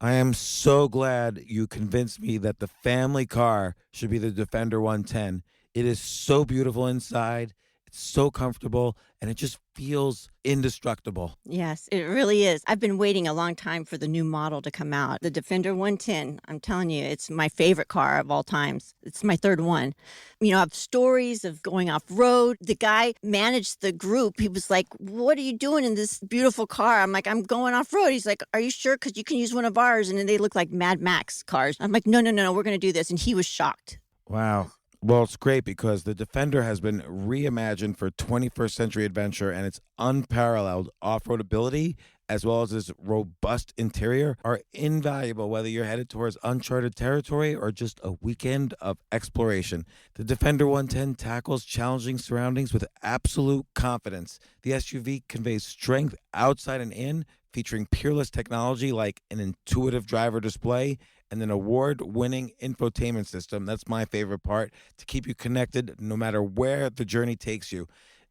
I am so glad you convinced me that the family car should be the Defender 110. It is so beautiful inside, it's so comfortable, and it just feels indestructible. Yes, it really is. I've been waiting a long time for the new model to come out. The Defender 110, I'm telling you, it's my favorite car of all times. It's my third one. You know, I have stories of going off road. The guy managed the group. He was like, "What are you doing in this beautiful car?" I'm like, "I'm going off road." He's like, "Are you sure? Because you can use one of ours." And then they look like Mad Max cars. I'm like, "No, no, no, no, we're going to do this." And he was shocked. Wow. Well, it's great because the Defender has been reimagined for 21st century adventure, and its unparalleled off-road ability as well as its robust interior are invaluable whether you're headed towards uncharted territory or just a weekend of exploration. The Defender 110 tackles challenging surroundings with absolute confidence. The SUV conveys strength outside and in, featuring peerless technology like an intuitive driver display and an award-winning infotainment system. That's my favorite part, to keep you connected no matter where the journey takes you.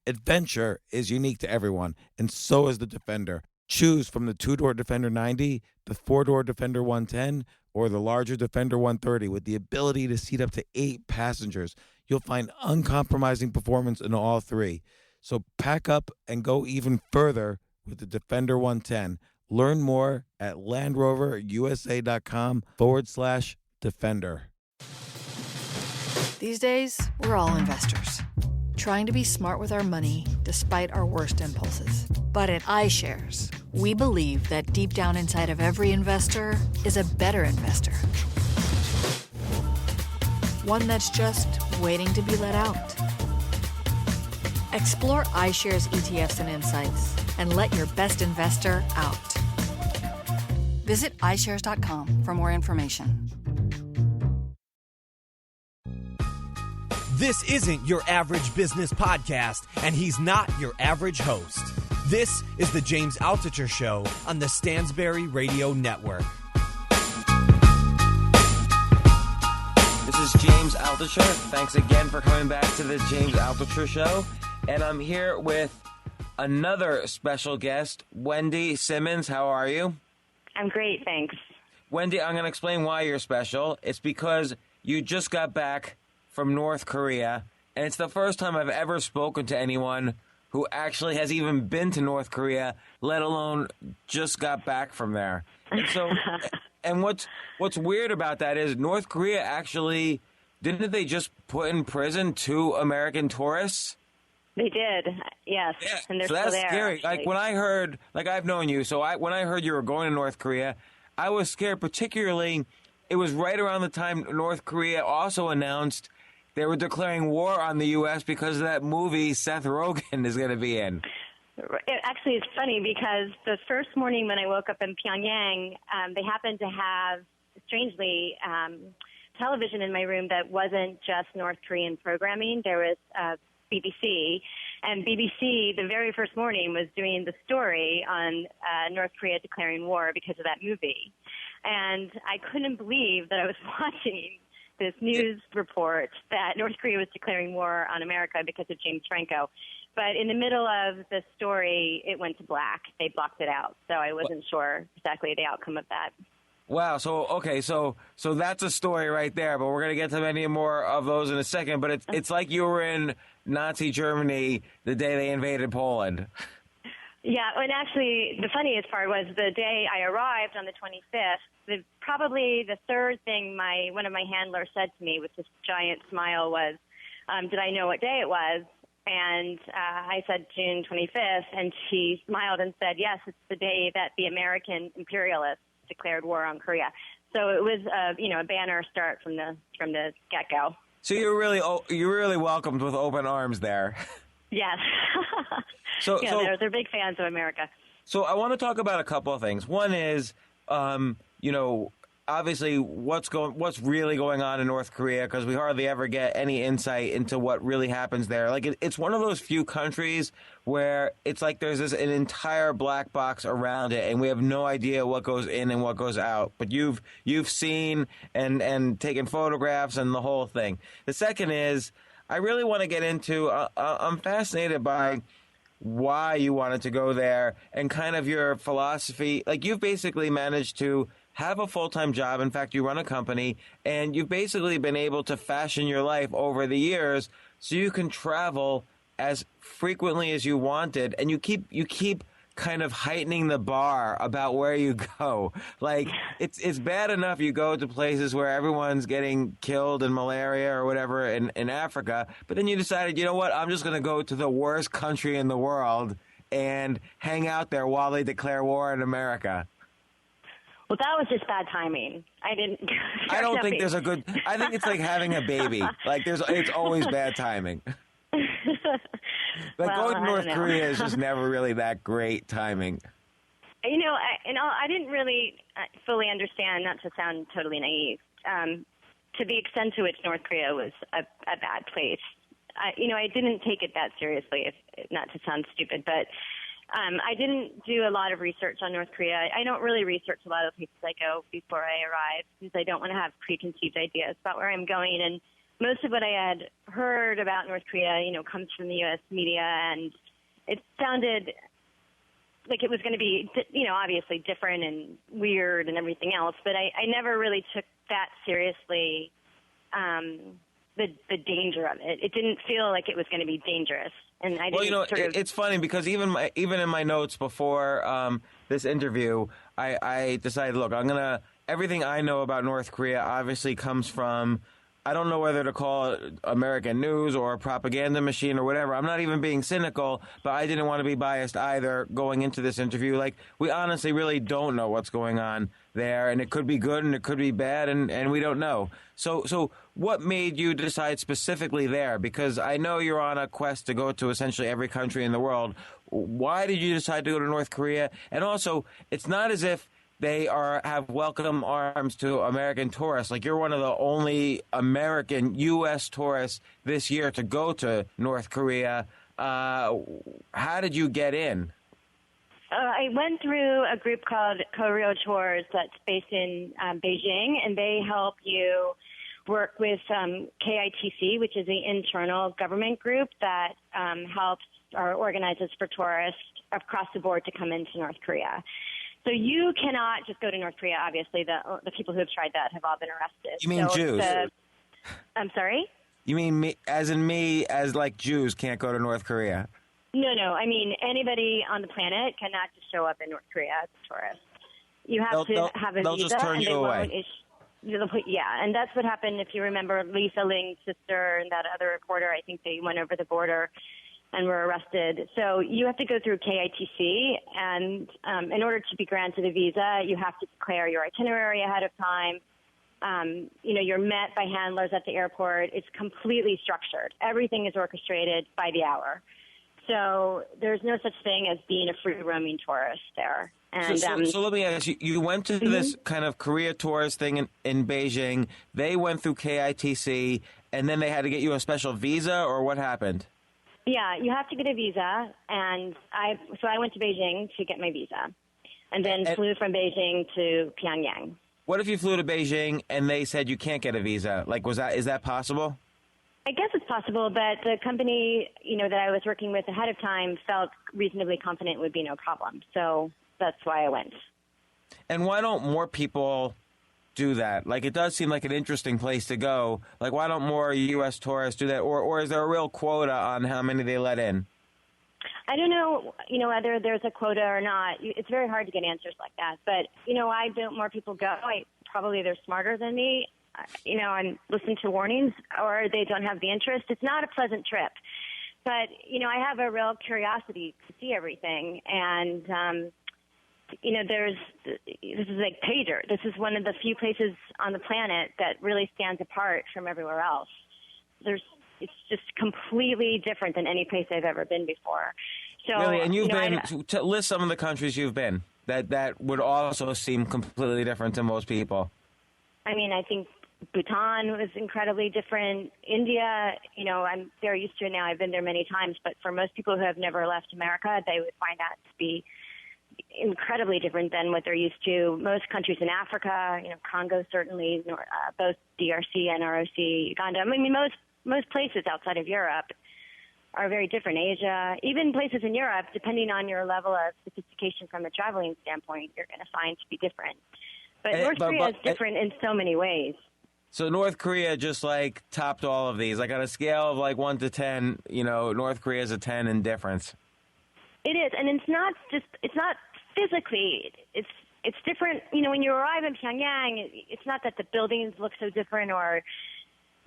Adventure is unique to everyone, and so is the Defender. Choose from the two-door Defender 90, the four-door Defender 110, or the larger Defender 130 with the ability to seat up to 8 passengers. You'll find uncompromising performance in all three. So pack up and go even further with the Defender 110. Learn more at LandRoverUSA.com/Defender. These days, we're all investors, trying to be smart with our money despite our worst impulses. But at iShares, we believe that deep down inside of every investor is a better investor. One that's just waiting to be let out. Explore iShares ETFs and insights and let your best investor out. Visit iShares.com for more information. This isn't your average business podcast, and he's not your average host. This is the James Altucher Show on the Stansberry Radio Network. This is James Altucher. Thanks again for coming back to the James Altucher Show. And I'm here with another special guest, Wendy Simmons. How are you? I'm great, thanks. Wendy, I'm going to explain why you're special. It's because you just got back from North Korea, and it's the first time I've ever spoken to anyone who actually has even been to North Korea, let alone just got back from there. And so, and what's weird about that is North Korea actually, didn't they just put in prison 2 American tourists? They did, yes. Yeah, And they're so still that's there. scary. Actually. Like when I heard, like I've known you, so when I heard you were going to North Korea, I was scared. Particularly, it was right around the time North Korea also announced they were declaring war on the U.S. because of that movie Seth Rogen is going to be in. Actually, it's funny because the first morning when I woke up in Pyongyang, they happened to have, strangely, television in my room that wasn't just North Korean programming. There was BBC, and BBC the very first morning was doing the story on North Korea declaring war because of that movie. And I couldn't believe that I was watching this news report that North Korea was declaring war on America because of James Franco. But in the middle of the story, it went to black. They blocked it out. So I wasn't sure exactly the outcome of that. Wow. So, okay. So that's a story right there, but we're going to get to many more of those in a second. But it's like you were in Nazi Germany the day they invaded Poland. Yeah, and actually, the funniest part was the day I arrived on the 25th, probably the third thing one of my handlers said to me with this giant smile was, did I know what day it was? And I said June 25th, and she smiled and said, yes, it's the day that the American imperialists declared war on Korea. So it was, a banner start from the get-go. So you're really welcomed with open arms there. Yes. So they're big fans of America. So I want to talk about a couple of things. One is, obviously what's really going on in North Korea, because we hardly ever get any insight into what really happens there. Like it's one of those few countries where it's like there's an entire black box around it, and we have no idea what goes in and what goes out. But you've seen and taken photographs and the whole thing. The second is, I really want to get into. I'm fascinated by why you wanted to go there and kind of your philosophy. Like you've basically managed to have a full-time job. In fact, you run a company, and you've basically been able to fashion your life over the years so you can travel as frequently as you wanted, and you keep kind of heightening the bar about where you go. Like, it's bad enough you go to places where everyone's getting killed in malaria or whatever in Africa, but then you decided, you know what, I'm just going to go to the worst country in the world and hang out there while they declare war in America. Well, that was just bad timing. I don't think there's a good. I think it's like having a baby. Like it's always bad timing. Like going to North Korea is just never really that great timing. You know, I didn't really fully understand, not to sound totally naive, to the extent to which North Korea was a bad place. I didn't take it that seriously, not to sound stupid, but I didn't do a lot of research on North Korea. I don't really research a lot of places I go before I arrive because I don't want to have preconceived ideas about where I'm going. And most of what I had heard about North Korea, comes from the U.S. media, and it sounded like it was going to be, obviously different and weird and everything else. But I never really took that seriously, the danger of it. It didn't feel like it was going to be dangerous. And I didn't it's funny because even in my notes before this interview, I decided, look, everything I know about North Korea obviously comes from, I don't know whether to call it American news or a propaganda machine or whatever. I'm not even being cynical, but I didn't want to be biased either going into this interview. Like, we honestly really don't know what's going on there, and it could be good and it could be bad, and we don't know. So what made you decide specifically there? Because I know you're on a quest to go to essentially every country in the world. Why did you decide to go to North Korea? And also, it's not as if they have welcome arms to American tourists. Like, you're one of the only American U.S. tourists this year to go to North Korea. How did you get in? I went through a group called Korea Tours that's based in Beijing, and they help you work with KITC, which is the internal government group that helps or organizes for tourists across the board to come into North Korea. So you cannot just go to North Korea. Obviously, the people who have tried that have all been arrested. You mean Jews? I'm sorry? You mean me, as like Jews can't go to North Korea? No. I mean, anybody on the planet cannot just show up in North Korea as a tourist. You have to have a they'll visa. Just turn you away. Yeah, and that's what happened. If you remember Lisa Ling's sister and that other reporter, I think they went over the border and were arrested. So you have to go through KITC, and in order to be granted a visa, you have to declare your itinerary ahead of time. You're met by handlers at the airport. It's completely structured. Everything is orchestrated by the hour. So there's no such thing as being a free-roaming tourist there. And, so let me ask you, you went to this kind of Korea tourist thing in Beijing. They went through KITC, and then they had to get you a special visa, or what happened? Yeah, you have to get a visa, and I went to Beijing to get my visa, and then flew from Beijing to Pyongyang. What if you flew to Beijing and they said you can't get a visa? Like, is that possible? I guess it's possible, but the company, that I was working with ahead of time felt reasonably confident it would be no problem. So that's why I went. And why don't more people do that? Like, it does seem like an interesting place to go. Like, why don't more U.S. tourists do that? Or is there a real quota on how many they let in? I don't know, whether there's a quota or not. It's very hard to get answers like that. But, why don't more people go? Probably they're smarter than me. And listen to warnings, or they don't have the interest. It's not a pleasant trip. But, I have a real curiosity to see everything. And, this is like Pager. This is one of the few places on the planet that really stands apart from everywhere else. It's just completely different than any place I've ever been before. So, really? And you've been, to list some of the countries you've been that would also seem completely different to most people. I mean, I think Bhutan was incredibly different. India, I'm very used to it now. I've been there many times. But for most people who have never left America, they would find that to be incredibly different than what they're used to. Most countries in Africa, Congo certainly, both DRC and ROC, Uganda. I mean, most places outside of Europe are very different. Asia, even places in Europe, depending on your level of sophistication from a traveling standpoint, you're going to find to be different. But North Korea is different in so many ways. So North Korea just like topped all of these. Like on a scale of like 1 to 10, North Korea is a 10 in difference. It is, and it's not physically. It's different. When you arrive in Pyongyang, it's not that the buildings look so different, or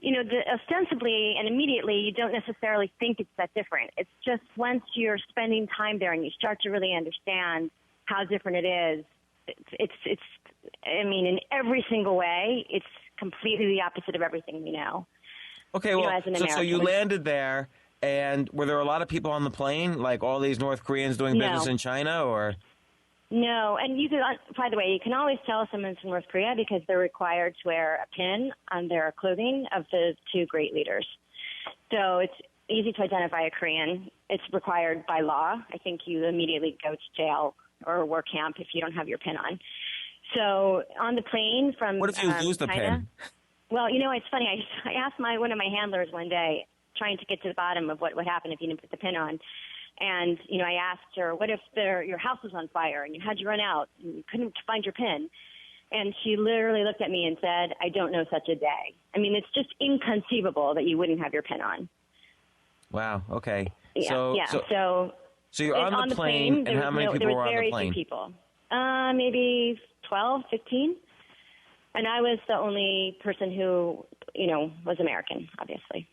ostensibly and immediately you don't necessarily think it's that different. It's just once you're spending time there and you start to really understand how different it is. It's. I mean, in every single way, it's completely the opposite of everything we know. Okay, well, so you landed there, and were there a lot of people on the plane, like all these North Koreans doing business in China, or? No, and by the way, you can always tell someone's from North Korea because they're required to wear a pin on their clothing of the two great leaders. So it's easy to identify a Korean. It's required by law. I think you immediately go to jail or work camp if you don't have your pin on. So on the plane from what if you lose the China, pin? Well, it's funny. I asked one of my handlers one day, trying to get to the bottom of what would happen if you didn't put the pin on. And, I asked her, what if your house was on fire and you had to run out and you couldn't find your pin? And she literally looked at me and said, I don't know such a day. I mean, it's just inconceivable that you wouldn't have your pin on. Wow. Okay. Yeah. So you're on the plane, and how many people were on the plane? There was very few people. Maybe 12, 15. And I was the only person who, was American, obviously.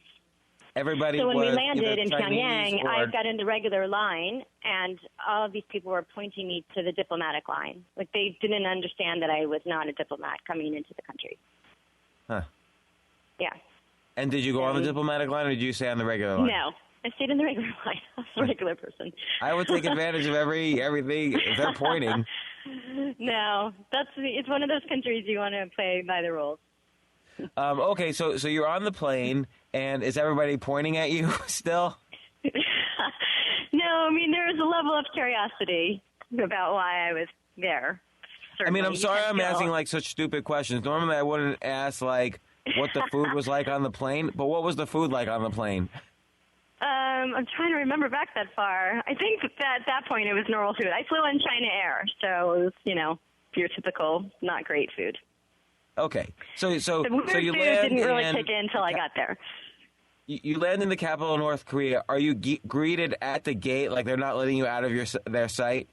Everybody so when was we landed in Chinese Pyongyang, I got in the regular line, and all of these people were pointing me to the diplomatic line. Like, they didn't understand that I was not a diplomat coming into the country. Huh. Yeah. And did you go on the diplomatic line, or did you stay on the regular line? No. I stayed in the regular line. I was a regular person. I would take advantage of everything if they're pointing. No. It's one of those countries you want to play by the rules. Okay, so you're on the plane, and is everybody pointing at you still? No, I mean, there was a level of curiosity about why I was there. Certainly. I mean, I'm sorry I'm asking, like, such stupid questions. Normally I wouldn't ask, like, what the food was like on the plane, but what was the food like on the plane? I'm trying to remember back that far. I think that at that point it was normal food. I flew on China Air, so it was, your typical not great food. Okay, so you food land didn't really kick in until I got there. You land in the capital of North Korea. Are you greeted at the gate, like they're not letting you out of their sight?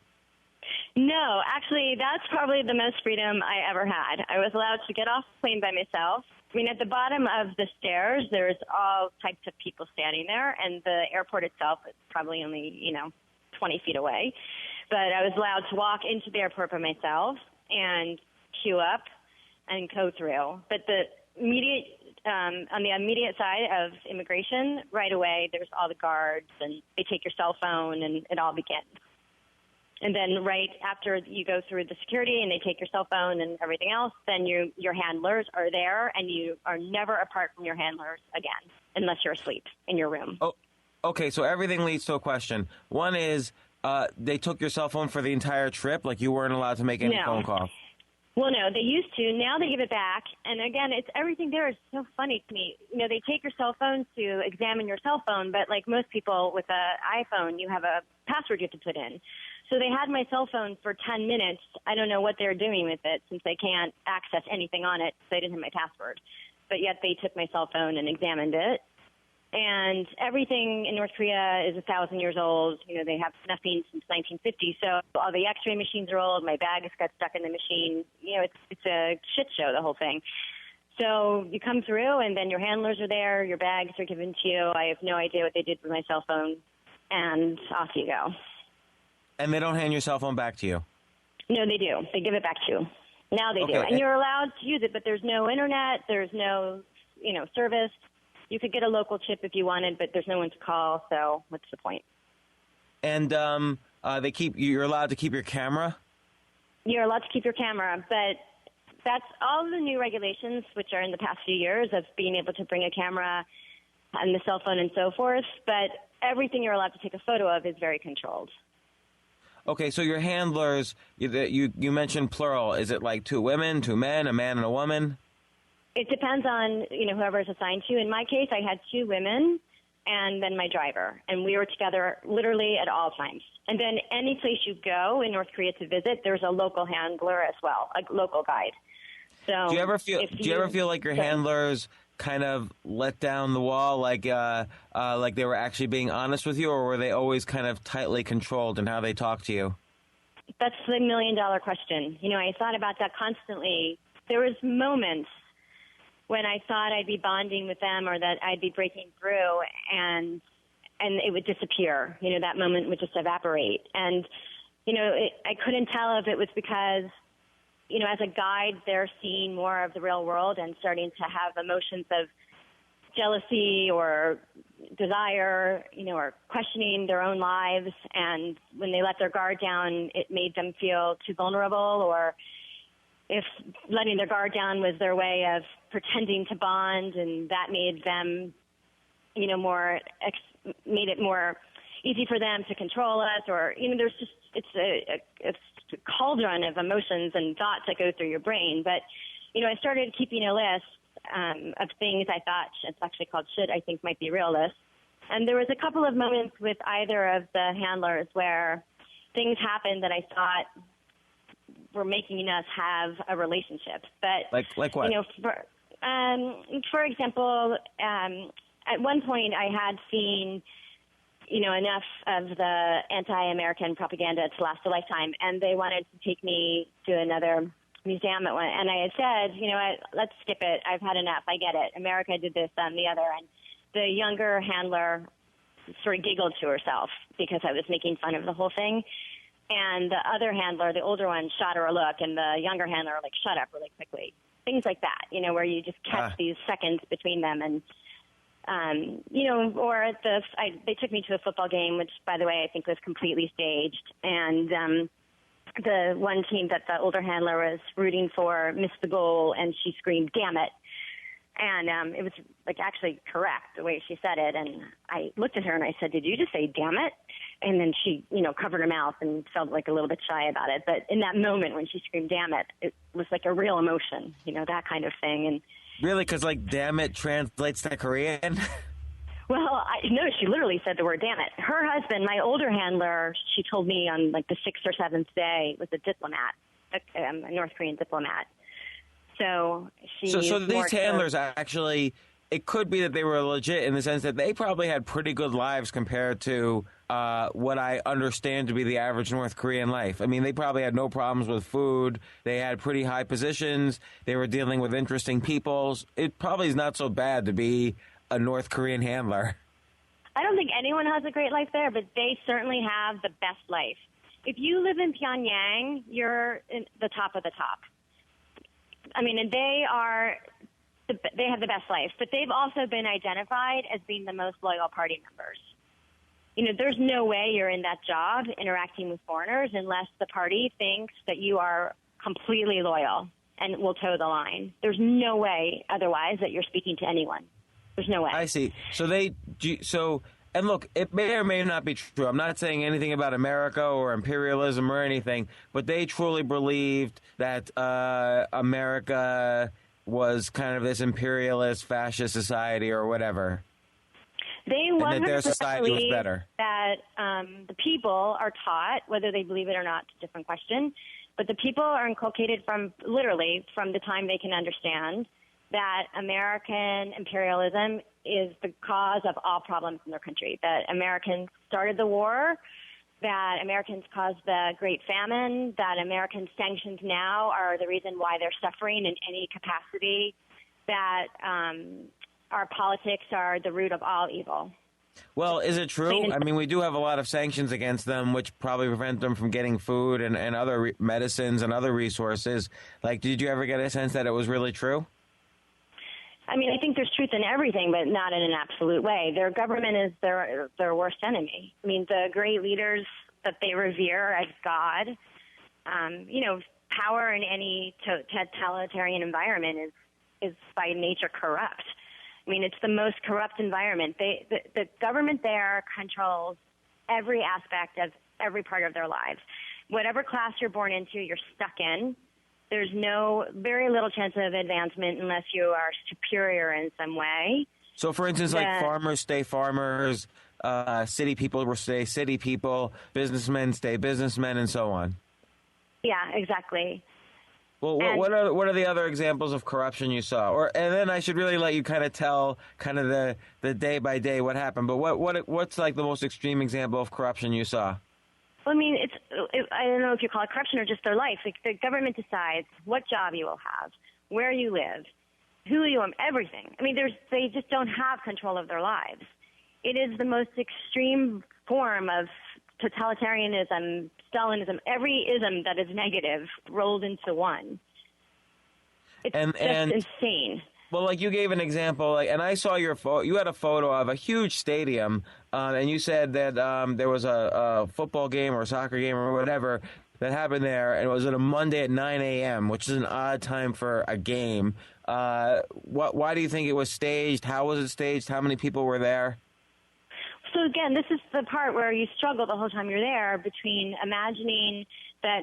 No, actually, that's probably the most freedom I ever had. I was allowed to get off the plane by myself. I mean, at the bottom of the stairs, there's all types of people standing there, and the airport itself is probably only, 20 feet away. But I was allowed to walk into the airport by myself and queue up and go through. But on the immediate side of immigration, right away, there's all the guards, and they take your cell phone, and it all begins. And then right after you go through the security and they take your cell phone and everything else, then your handlers are there, and you are never apart from your handlers again, unless you're asleep in your room. Oh, okay, so everything leads to a question. One is, they took your cell phone for the entire trip? Like you weren't allowed to make any phone calls? Well, no, they used to. Now they give it back. And again, everything there is so funny to me. They take your cell phone to examine your cell phone, but like most people with an iPhone, you have a password you have to put in. So they had my cell phone for 10 minutes. I don't know what they're doing with it since they can't access anything on it. So they didn't have my password. But yet they took my cell phone and examined it. And everything in North Korea is 1,000 years old. They have nothing since 1950. So all the X-ray machines are old. My bags got stuck in the machine. It's a shit show, the whole thing. So you come through, and then your handlers are there. Your bags are given to you. I have no idea what they did with my cell phone. And off you go. And they don't hand your cell phone back to you? No, they do. They give it back to you. Now they do. And you're allowed to use it, but there's no internet. There's no, service. You could get a local chip if you wanted, but there's no one to call, so what's the point? And you're allowed to keep your camera? You're allowed to keep your camera, but that's all the new regulations, which are in the past few years, of being able to bring a camera and the cell phone and so forth, but everything you're allowed to take a photo of is very controlled. Okay, so your handlers, you mentioned plural. Is it like 2 women, 2 men, a man and a woman? It depends on, whoever is assigned to. In my case, I had 2 women, and then my driver. And we were together literally at all times. And then any place you go in North Korea to visit, there's a local handler as well, a local guide. So do you ever feel like your handlers kind of let down the wall, like they were actually being honest with you, or were they always kind of tightly controlled in how they talk to you? That's the $1 million question. I thought about that constantly. There was moments when I thought I'd be bonding with them or that I'd be breaking through, and it would disappear. That moment would just evaporate. And, I couldn't tell if it was because, as a guide, they're seeing more of the real world and starting to have emotions of jealousy or desire, or questioning their own lives. And when they let their guard down, it made them feel too vulnerable, or if letting their guard down was their way of pretending to bond, and that made them, made it more easy for them to control us, or, there's just, it's a cauldron of emotions and thoughts that go through your brain. But, I started keeping a list of things I thought, it's actually called Should I Think Might Be Real list. And there was a couple of moments with either of the handlers where things happened that I thought were making us have a relationship. But like what? For example, at one point I had seen, enough of the anti-American propaganda to last a lifetime, and they wanted to take me to another museum at one, and I had said, let's skip it. I've had enough. I get it. America did this, that, and the other. And the younger handler sort of giggled to herself because I was making fun of the whole thing. And the other handler, the older one, shot her a look, and the younger handler, shut up really quickly. Things like that, where you just catch these seconds between them. And, or they took me to a football game, which, by the way, I think was completely staged. And the one team that the older handler was rooting for missed the goal, and she screamed, "Damn it." And it was actually correct the way she said it. And I looked at her and I said, "Did you just say damn it?" And then she, covered her mouth and felt a little bit shy about it. But in that moment when she screamed damn it, it was like a real emotion, that kind of thing. And really, because damn it translates to Korean? Well, no, she literally said the word damn it. Her husband, my older handler, she told me on the 6th or 7th day, was a diplomat, a North Korean diplomat. So So these handlers actually, it could be that they were legit in the sense that they probably had pretty good lives compared to what I understand to be the average North Korean life. I mean, they probably had no problems with food. They had pretty high positions. They were dealing with interesting people. It probably is not so bad to be a North Korean handler. I don't think anyone has a great life there, but they certainly have the best life. If you live in Pyongyang, you're in the top of the top. I mean, and they have the best life, but they've also been identified as being the most loyal party members. There's no way you're in that job interacting with foreigners unless the party thinks that you are completely loyal and will toe the line. There's no way otherwise that you're speaking to anyone. There's no way. I see. And look, it may or may not be true. I'm not saying anything about America or imperialism or anything, but they truly believed that America was kind of this imperialist, fascist society or whatever. They and that their society was better. That the people are taught, whether they believe it or not, it's a different question, but the people are inculcated from the time they can understand that American imperialism is the cause of all problems in their country, that Americans started the war, that Americans caused the Great Famine, that American sanctions now are the reason why they're suffering in any capacity, that our politics are the root of all evil. Well, is it true? I mean, we do have a lot of sanctions against them, which probably prevent them from getting food and other medicines and other resources. Did you ever get a sense that it was really true? I mean, I think there's truth in everything, but not in an absolute way. Their government is their worst enemy. I mean, the great leaders that they revere as God, power in any totalitarian environment is by nature corrupt. I mean, it's the most corrupt environment. The government there controls every aspect of every part of their lives. Whatever class you're born into, you're stuck in. There's very little chance of advancement unless you are superior in some way. So, for instance, like farmers stay farmers, city people will stay city people, businessmen stay businessmen, and so on. Yeah, exactly. Well, what are the other examples of corruption you saw? And then I should really let you kind of tell kind of the day by day what happened. But what's like the most extreme example of corruption you saw? Well, I mean, I don't know if you call it corruption or just their life. Like the government decides what job you will have, where you live, who you are, everything. I mean, they just don't have control of their lives. It is the most extreme form of totalitarianism, Stalinism, every ism that is negative rolled into one. It's just insane. Well, like you gave an example, and I saw your you had a photo of a huge stadium, and you said that there was a football game or a soccer game or whatever that happened there, and it was on a Monday at 9 a.m., which is an odd time for a game. Why do you think it was staged? How was it staged? How many people were there? So again, this is the part where you struggle the whole time you're there between imagining that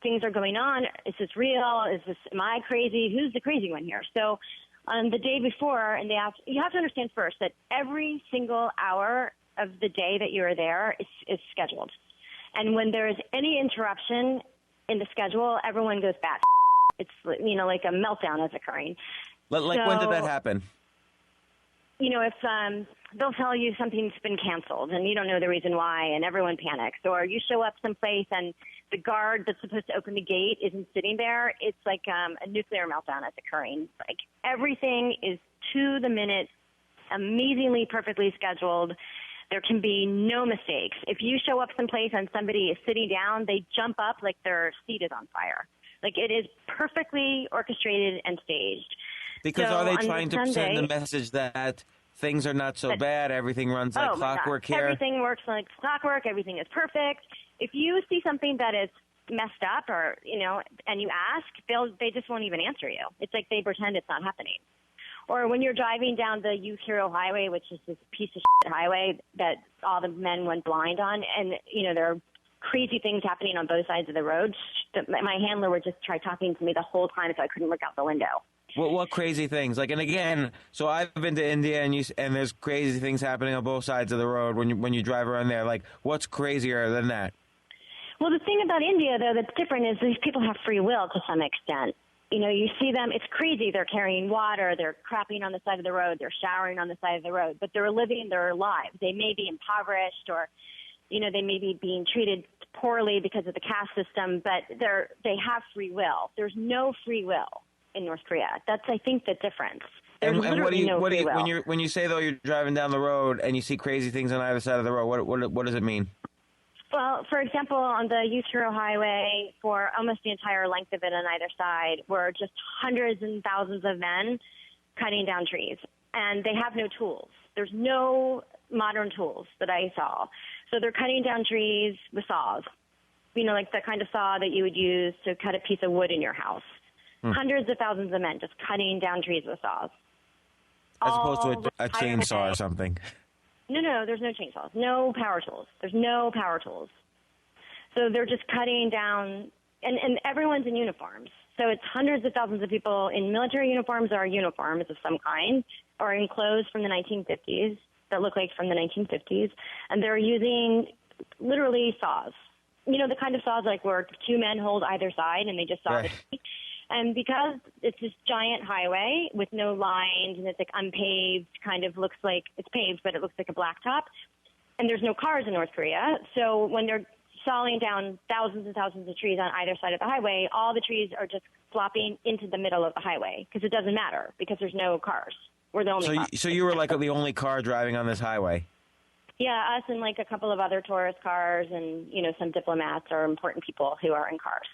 things are going on. Is this real? Am I crazy? Who's the crazy one here? So on the day before, and you have to understand first that every single hour of the day that you are there is scheduled. And when there is any interruption in the schedule, everyone goes bat. It's, like a meltdown is occurring. Like when did that happen? If they'll tell you something's been canceled and you don't know the reason why and everyone panics, or you show up someplace and the guard that's supposed to open the gate isn't sitting there, it's like a nuclear meltdown is occurring. Like everything is to the minute, amazingly perfectly scheduled. There can be no mistakes. If you show up someplace and somebody is sitting down, they jump up like their seat is on fire. Like it is perfectly orchestrated and staged. Because so are they trying to Sunday, send the message that things are not so bad, everything runs like clockwork here? Everything works like clockwork, everything is perfect. If you see something that is messed up or, and you ask, they just won't even answer you. It's like they pretend it's not happening. Or when you're driving down the Youth Hero Highway, which is this piece of shit highway that all the men went blind on, and, there are crazy things happening on both sides of the road. My handler would just try talking to me the whole time so I couldn't look out the window. What crazy things? Like, and again, so I've been to India, and there's crazy things happening on both sides of the road when you drive around there. Like, what's crazier than that? Well, the thing about India, though, that's different is these people have free will to some extent. You see them, it's crazy. They're carrying water, they're crapping on the side of the road, they're showering on the side of the road, but they're living their lives. They may be impoverished or, they may be being treated poorly because of the caste system, but they have free will. There's no free will in North Korea. That's, I think, the difference. There's literally no free will. When you say, though, you're driving down the road and you see crazy things on either side of the road, what does it mean? Well, for example, on the Youth Hero Highway, for almost the entire length of it on either side, were just hundreds and thousands of men cutting down trees. And they have no tools. There's no modern tools that I saw. So they're cutting down trees with saws, like the kind of saw that you would use to cut a piece of wood in your house. Hundreds of thousands of men just cutting down trees with saws. As opposed to a chainsaw or something. No, there's no chainsaws. No power tools. There's no power tools. So they're just cutting down, and everyone's in uniforms. So it's hundreds of thousands of people in military uniforms or uniforms of some kind, or in clothes from the 1950s that look like from the 1950s, and they're using literally saws. The kind of saws like where two men hold either side and they just saw the tree. And because it's this giant highway with no lines and it's like unpaved, kind of looks like it's paved, but it looks like a blacktop. And there's no cars in North Korea. So when they're sawing down thousands and thousands of trees on either side of the highway, all the trees are just flopping into the middle of the highway because it doesn't matter because there's no cars. We're the only cars. So you were like the only car driving on this highway? Yeah, us and like a couple of other tourist cars and, some diplomats or important people who are in cars.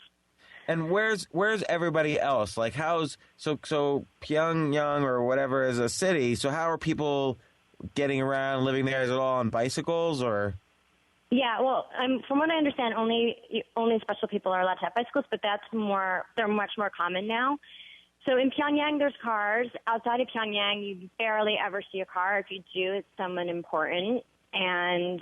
And where's everybody else? Like, so Pyongyang or whatever is a city. So how are people getting around, living there? Is it all on bicycles or? Yeah, well, from what I understand, only special people are allowed to have bicycles, but they're much more common now. So in Pyongyang, there's cars. Outside of Pyongyang, you barely ever see a car. If you do, it's someone important. And,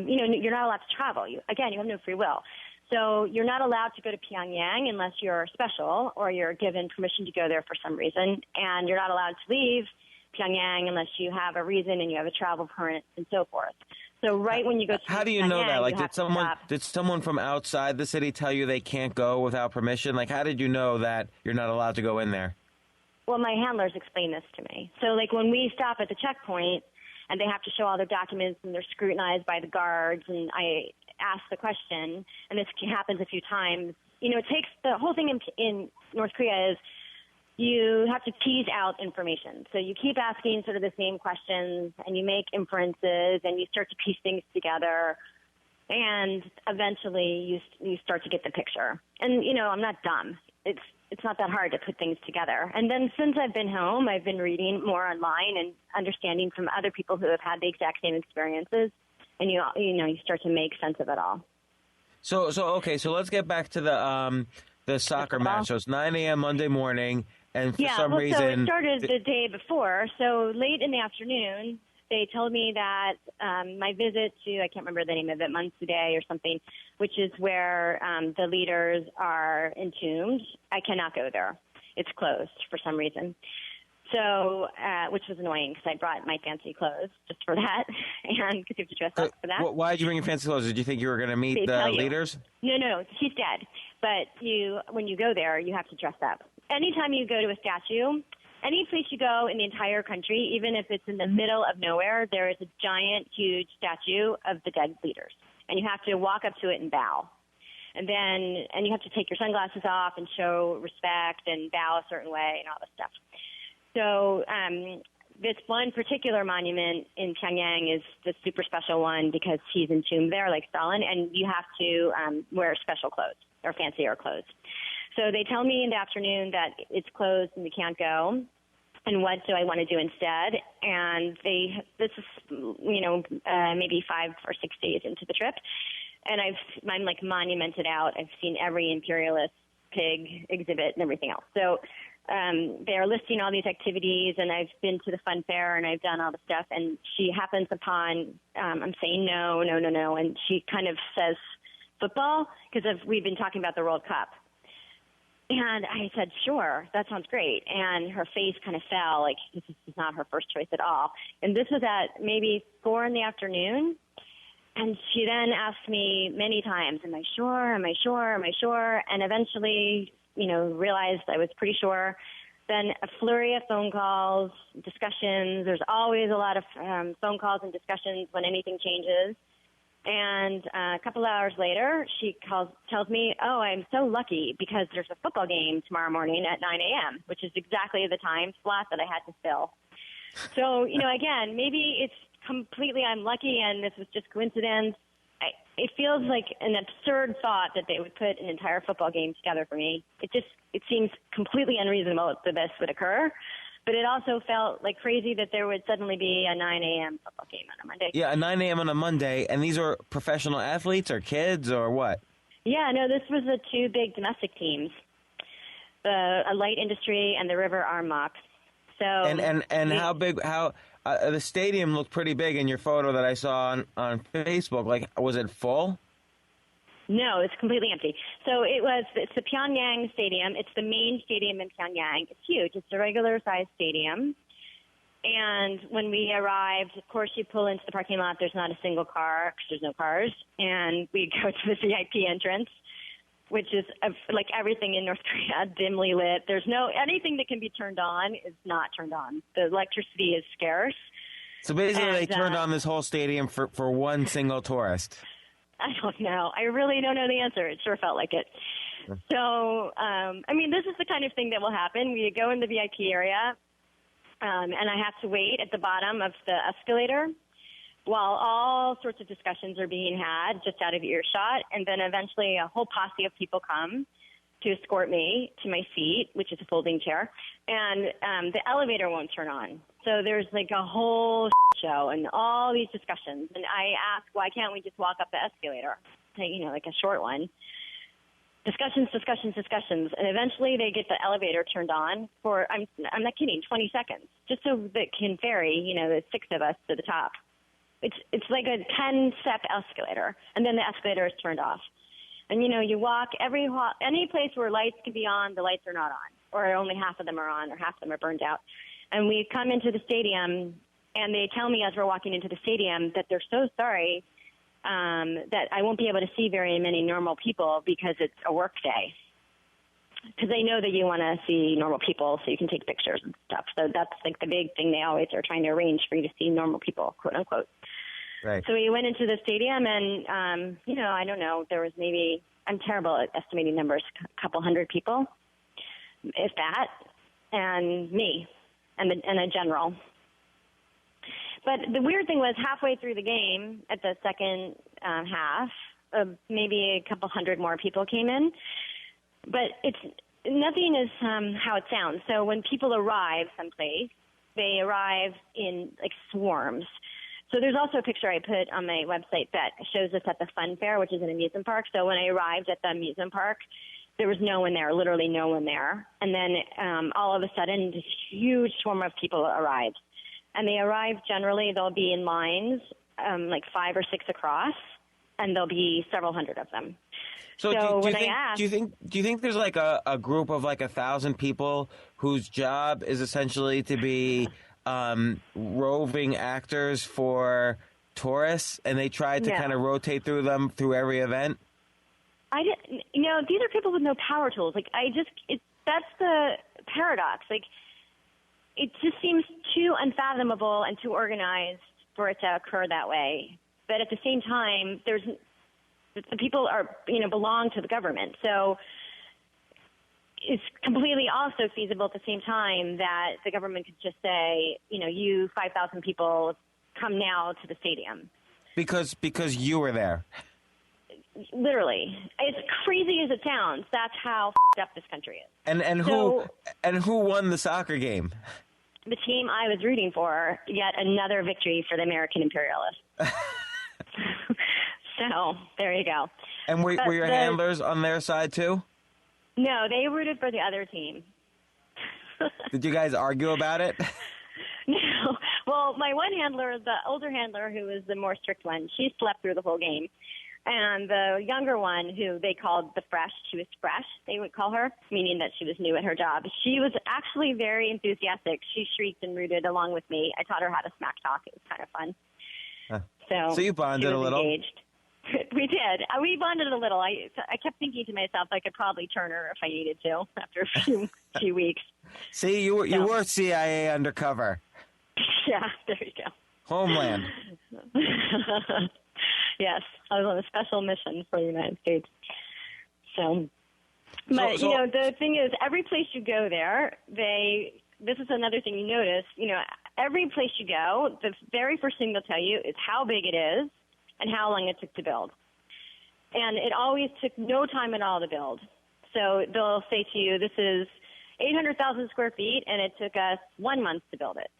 you're not allowed to travel. You have no free will. So you're not allowed to go to Pyongyang unless you're special or you're given permission to go there for some reason. And you're not allowed to leave Pyongyang unless you have a reason and you have a travel permit and so forth. So right when you go to How do you know Pyongyang, that? Like, you have to stop. did someone from outside the city tell you they can't go without permission? Like, how did you know that you're not allowed to go in there? Well, my handlers explained this to me. So, like, when we stop at the checkpoint and they have to show all their documents and they're scrutinized by the guards, and I ask the question, and this happens a few times, you know, it takes the whole thing in North Korea is you have to tease out information. So you keep asking sort of the same questions and you make inferences and you start to piece things together. And eventually you start to get the picture. And, you know, I'm not dumb. It's not that hard to put things together. And then since I've been home, I've been reading more online and understanding from other people who have had the exact same experiences. And, you start to make sense of it all. So okay, so let's get back to the soccer match. So it's 9 a.m. Monday morning, and for some reason... so it started the day before. So late in the afternoon, they told me that my visit to, I can't remember the name of it, Mansudae or something, which is where the leaders are entombed. I cannot go there. It's closed for some reason. So, which was annoying because I brought my fancy clothes just for that, and because you have to dress up for that. Why did you bring your fancy clothes? Did you think you were going to meet the leaders? No, she's dead. But when you go there, you have to dress up. Anytime you go to a statue, any place you go in the entire country, even if it's in the middle of nowhere, there is a giant, huge statue of the dead leaders, and you have to walk up to it and bow. And you have to take your sunglasses off and show respect and bow a certain way and all this stuff. So this one particular monument in Pyongyang is the super special one because he's entombed there like Stalin, and you have to wear special clothes or fancier clothes. So they tell me in the afternoon that it's closed and we can't go, and what do I want to do instead? And this is, maybe 5 or 6 days into the trip, and I'm like monumented out. I've seen every imperialist pig exhibit and everything else. So they're listing all these activities, and I've been to the fun fair, and I've done all the stuff, and she happens upon, I'm saying no, and she kind of says football, because we've been talking about the World Cup. And I said, sure, that sounds great. And her face kind of fell, like this is not her first choice at all. And this was at maybe 4 p.m, and she then asked me many times, am I sure? Am I sure? Am I sure? And eventually, realized I was pretty sure. Then a flurry of phone calls, discussions. There's always a lot of phone calls and discussions when anything changes. And a couple hours later, she tells me, oh, I'm so lucky because there's a football game tomorrow morning at 9 a.m., which is exactly the time slot that I had to fill. So, again, maybe it's completely unlucky and this was just coincidence. It feels like an absurd thought that they would put an entire football game together for me. It seems completely unreasonable that this would occur. But it also felt like crazy that there would suddenly be a 9 a.m. football game on a Monday. Yeah, a 9 a.m. on a Monday. And these are professional athletes or kids or what? Yeah, no, this was the 2 big domestic teams, the light industry and the River Armok. So and how big? The stadium looked pretty big in your photo that I saw on Facebook. Like, was it full? No, it's completely empty. So it's the Pyongyang Stadium. It's the main stadium in Pyongyang. It's huge. It's a regular-sized stadium. And when we arrived, of course, you pull into the parking lot. There's not a single car because there's no cars. And we go to the VIP entrance, which is like everything in North Korea, dimly lit. There's anything that can be turned on is not turned on. The electricity is scarce. So basically they turned on this whole stadium for one single tourist. I don't know. I really don't know the answer. It sure felt like it. So, this is the kind of thing that will happen. We go in the VIP area, and I have to wait at the bottom of the escalator while all sorts of discussions are being had just out of earshot. And then eventually a whole posse of people come to escort me to my seat, which is a folding chair. And the elevator won't turn on. So there's like a whole show and all these discussions. And I ask, why can't we just walk up the escalator? Like a short one. Discussions. And eventually they get the elevator turned on for, I'm not kidding, 20 seconds, just so that it can ferry, the 6 of us to the top. It's like a 10-step escalator, and then the escalator is turned off. And, you walk any place where lights can be on, the lights are not on, or only half of them are on, or half of them are burned out. And we come into the stadium, and they tell me as we're walking into the stadium that they're so sorry that I won't be able to see very many normal people because it's a work day. Because they know that you want to see normal people so you can take pictures and stuff. So that's like the big thing they always are trying to arrange for you to see normal people, quote unquote. Right. So we went into the stadium and, I don't know, there was maybe, I'm terrible at estimating numbers, a couple hundred people, if that, and me and a general. But the weird thing was halfway through the game at the second half, maybe a couple hundred more people came in. But nothing is how it sounds. So when people arrive someplace, they arrive in like swarms. So there's also a picture I put on my website that shows us at the Fun Fair, which is an amusement park. So when I arrived at the amusement park, there was no one there, literally no one there. And then all of a sudden, this huge swarm of people arrived. And they arrive generally, they'll be in lines, like 5 or 6 across, and there'll be several hundred of them. So do you think there's like a group of like 1,000 people whose job is essentially to be roving actors for tourists, and they try to kind of rotate through them through every event? These are people with no power tools. Like that's the paradox. Like it just seems too unfathomable and too organized for it to occur that way. But at the same time, the people belong to the government. So it's completely also feasible at the same time that the government could just say, you 5,000 people come now to the stadium. Because you were there. Literally. As crazy as it sounds, that's how up this country is. And who won the soccer game? The team I was rooting for, yet another victory for the American imperialists. So there you go. And were your handlers on their side too? No, they rooted for the other team. Did you guys argue about it? No. Well, my one handler, the older handler, who was the more strict one, she slept through the whole game. And the younger one, who they called the fresh, she was fresh, they would call her, meaning that she was new at her job. She was actually very enthusiastic. She shrieked and rooted along with me. I taught her how to smack talk. It was kind of fun. So you bonded a little? Engaged. We did. We bonded a little. I kept thinking to myself I could probably turn her if I needed to after a few weeks. See, you were CIA undercover. Yeah, there you go. Homeland. Yes, I was on a special mission for the United States. So the thing is, every place you go there, this is another thing you notice, every place you go, the very first thing they'll tell you is how big it is and how long it took to build. And it always took no time at all to build. So they'll say to you, this is 800,000 square feet, and it took us 1 month to build it.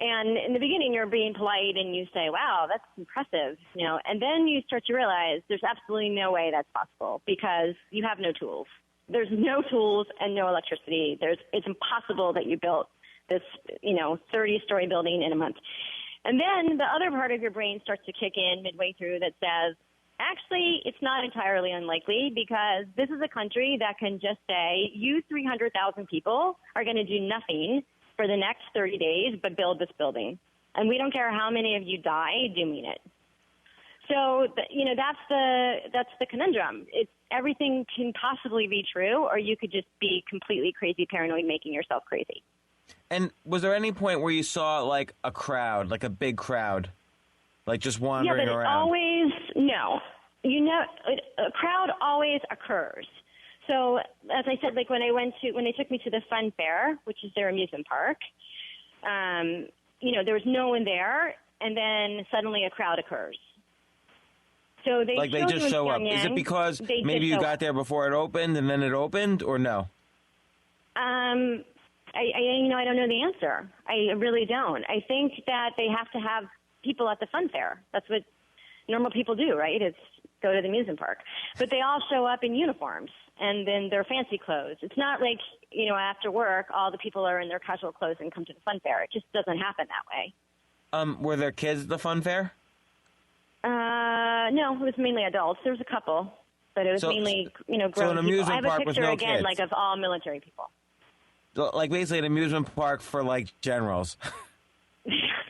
And in the beginning, you're being polite and you say, wow, that's impressive, and then you start to realize there's absolutely no way that's possible because you have no tools. There's no tools and no electricity. It's impossible that you built this, 30-story building in a month. And then the other part of your brain starts to kick in midway through that says, actually, it's not entirely unlikely because this is a country that can just say, you 300,000 people are going to do nothing for the next 30 days, but build this building. And we don't care how many of you die doing it. So, that's the conundrum. It's everything can possibly be true, or you could just be completely crazy paranoid, making yourself crazy. And was there any point where you saw like a crowd, like a big crowd, like just wandering around? A crowd always occurs. So, as I said, like when they took me to the Fun Fair, which is their amusement park, there was no one there, and then suddenly a crowd occurs. So they just show up. Is it because maybe you got there before it opened, and then it opened, or no? I don't know the answer. I really don't. I think that they have to have people at the Fun Fair. That's what normal people do, right? It's go to the amusement park. But they all show up in uniforms and then their fancy clothes. It's not like, after work, all the people are in their casual clothes and come to the Fun Fair. It just doesn't happen that way. Were there kids at the Fun Fair? No, it was mainly adults. There was a couple, but it was mainly, grown so an amusement people. I have park a with picture no again, kids. like of all military people. like basically an amusement park for like generals.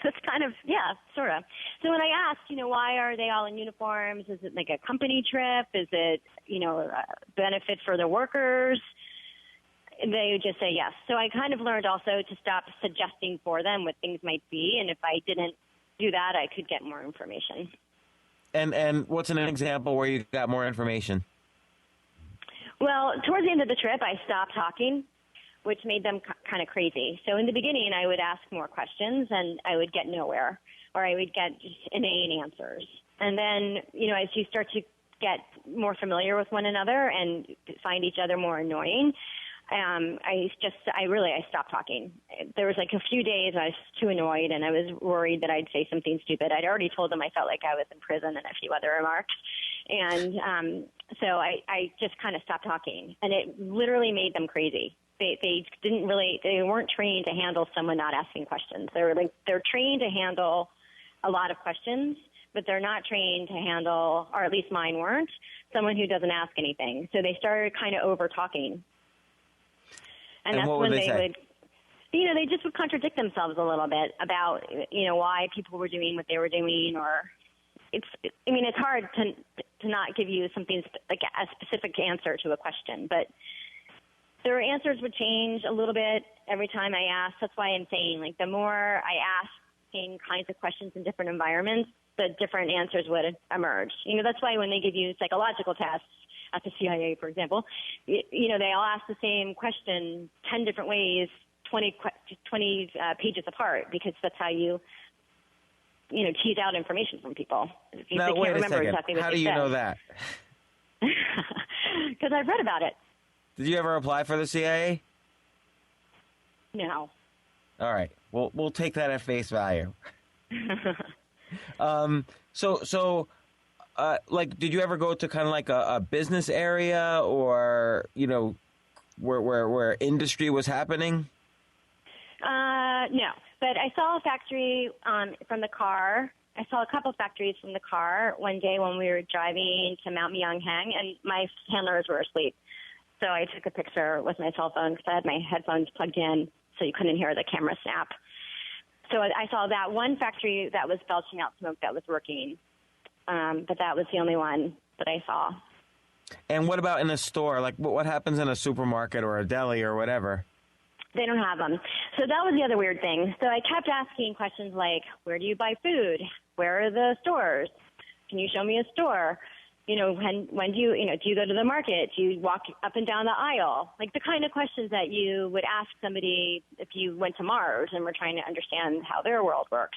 That's kind of, yeah, sort of. So when I asked, why are they all in uniforms? Is it like a company trip? Is it, a benefit for the workers? They would just say yes. So I kind of learned also to stop suggesting for them what things might be. And if I didn't do that, I could get more information. And what's an example where you got more information? Well, towards the end of the trip, I stopped talking, which made them kind of crazy. So in the beginning, I would ask more questions, and I would get nowhere, or I would get just inane answers. And then, as you start to get more familiar with one another and find each other more annoying, I stopped talking. There was like a few days I was too annoyed, and I was worried that I'd say something stupid. I'd already told them I felt like I was in prison and a few other remarks. And so I just kind of stopped talking, and it literally made them crazy. They weren't trained to handle someone not asking questions. They're trained to handle a lot of questions, but they're not trained to handle, or at least mine weren't, someone who doesn't ask anything. So they started kind of over talking. And that's what when would they say? they just would contradict themselves a little bit about, why people were doing what they were doing, or it's hard to not give you something like a specific answer to a question, but their answers would change a little bit every time I asked. That's why I'm saying, like, the more I ask same kinds of questions in different environments, the different answers would emerge. That's why when they give you psychological tests at the CIA, for example, they all ask the same question 10 different ways, 20 pages apart, because that's how you tease out information from people. Now, wait a second. How do you know that? Because I've read about it. Did you ever apply for the CIA? No. All right. Well, we'll take that at face value. Did you ever go to kind of like a business area, or where industry was happening? No, but I saw a factory from the car. I saw a couple factories from the car one day when we were driving to Mount Myeonghang, and my handlers were asleep. So I took a picture with my cell phone because I had my headphones plugged in so you couldn't hear the camera snap. So I saw that one factory that was belching out smoke that was working, but that was the only one that I saw. And what about in a store? Like, what happens in a supermarket or a deli or whatever? They don't have them. So that was the other weird thing. So I kept asking questions like, where do you buy food? Where are the stores? Can you show me a store? When do you go to the market? Do you walk up and down the aisle? Like the kind of questions that you would ask somebody if you went to Mars and were trying to understand how their world works.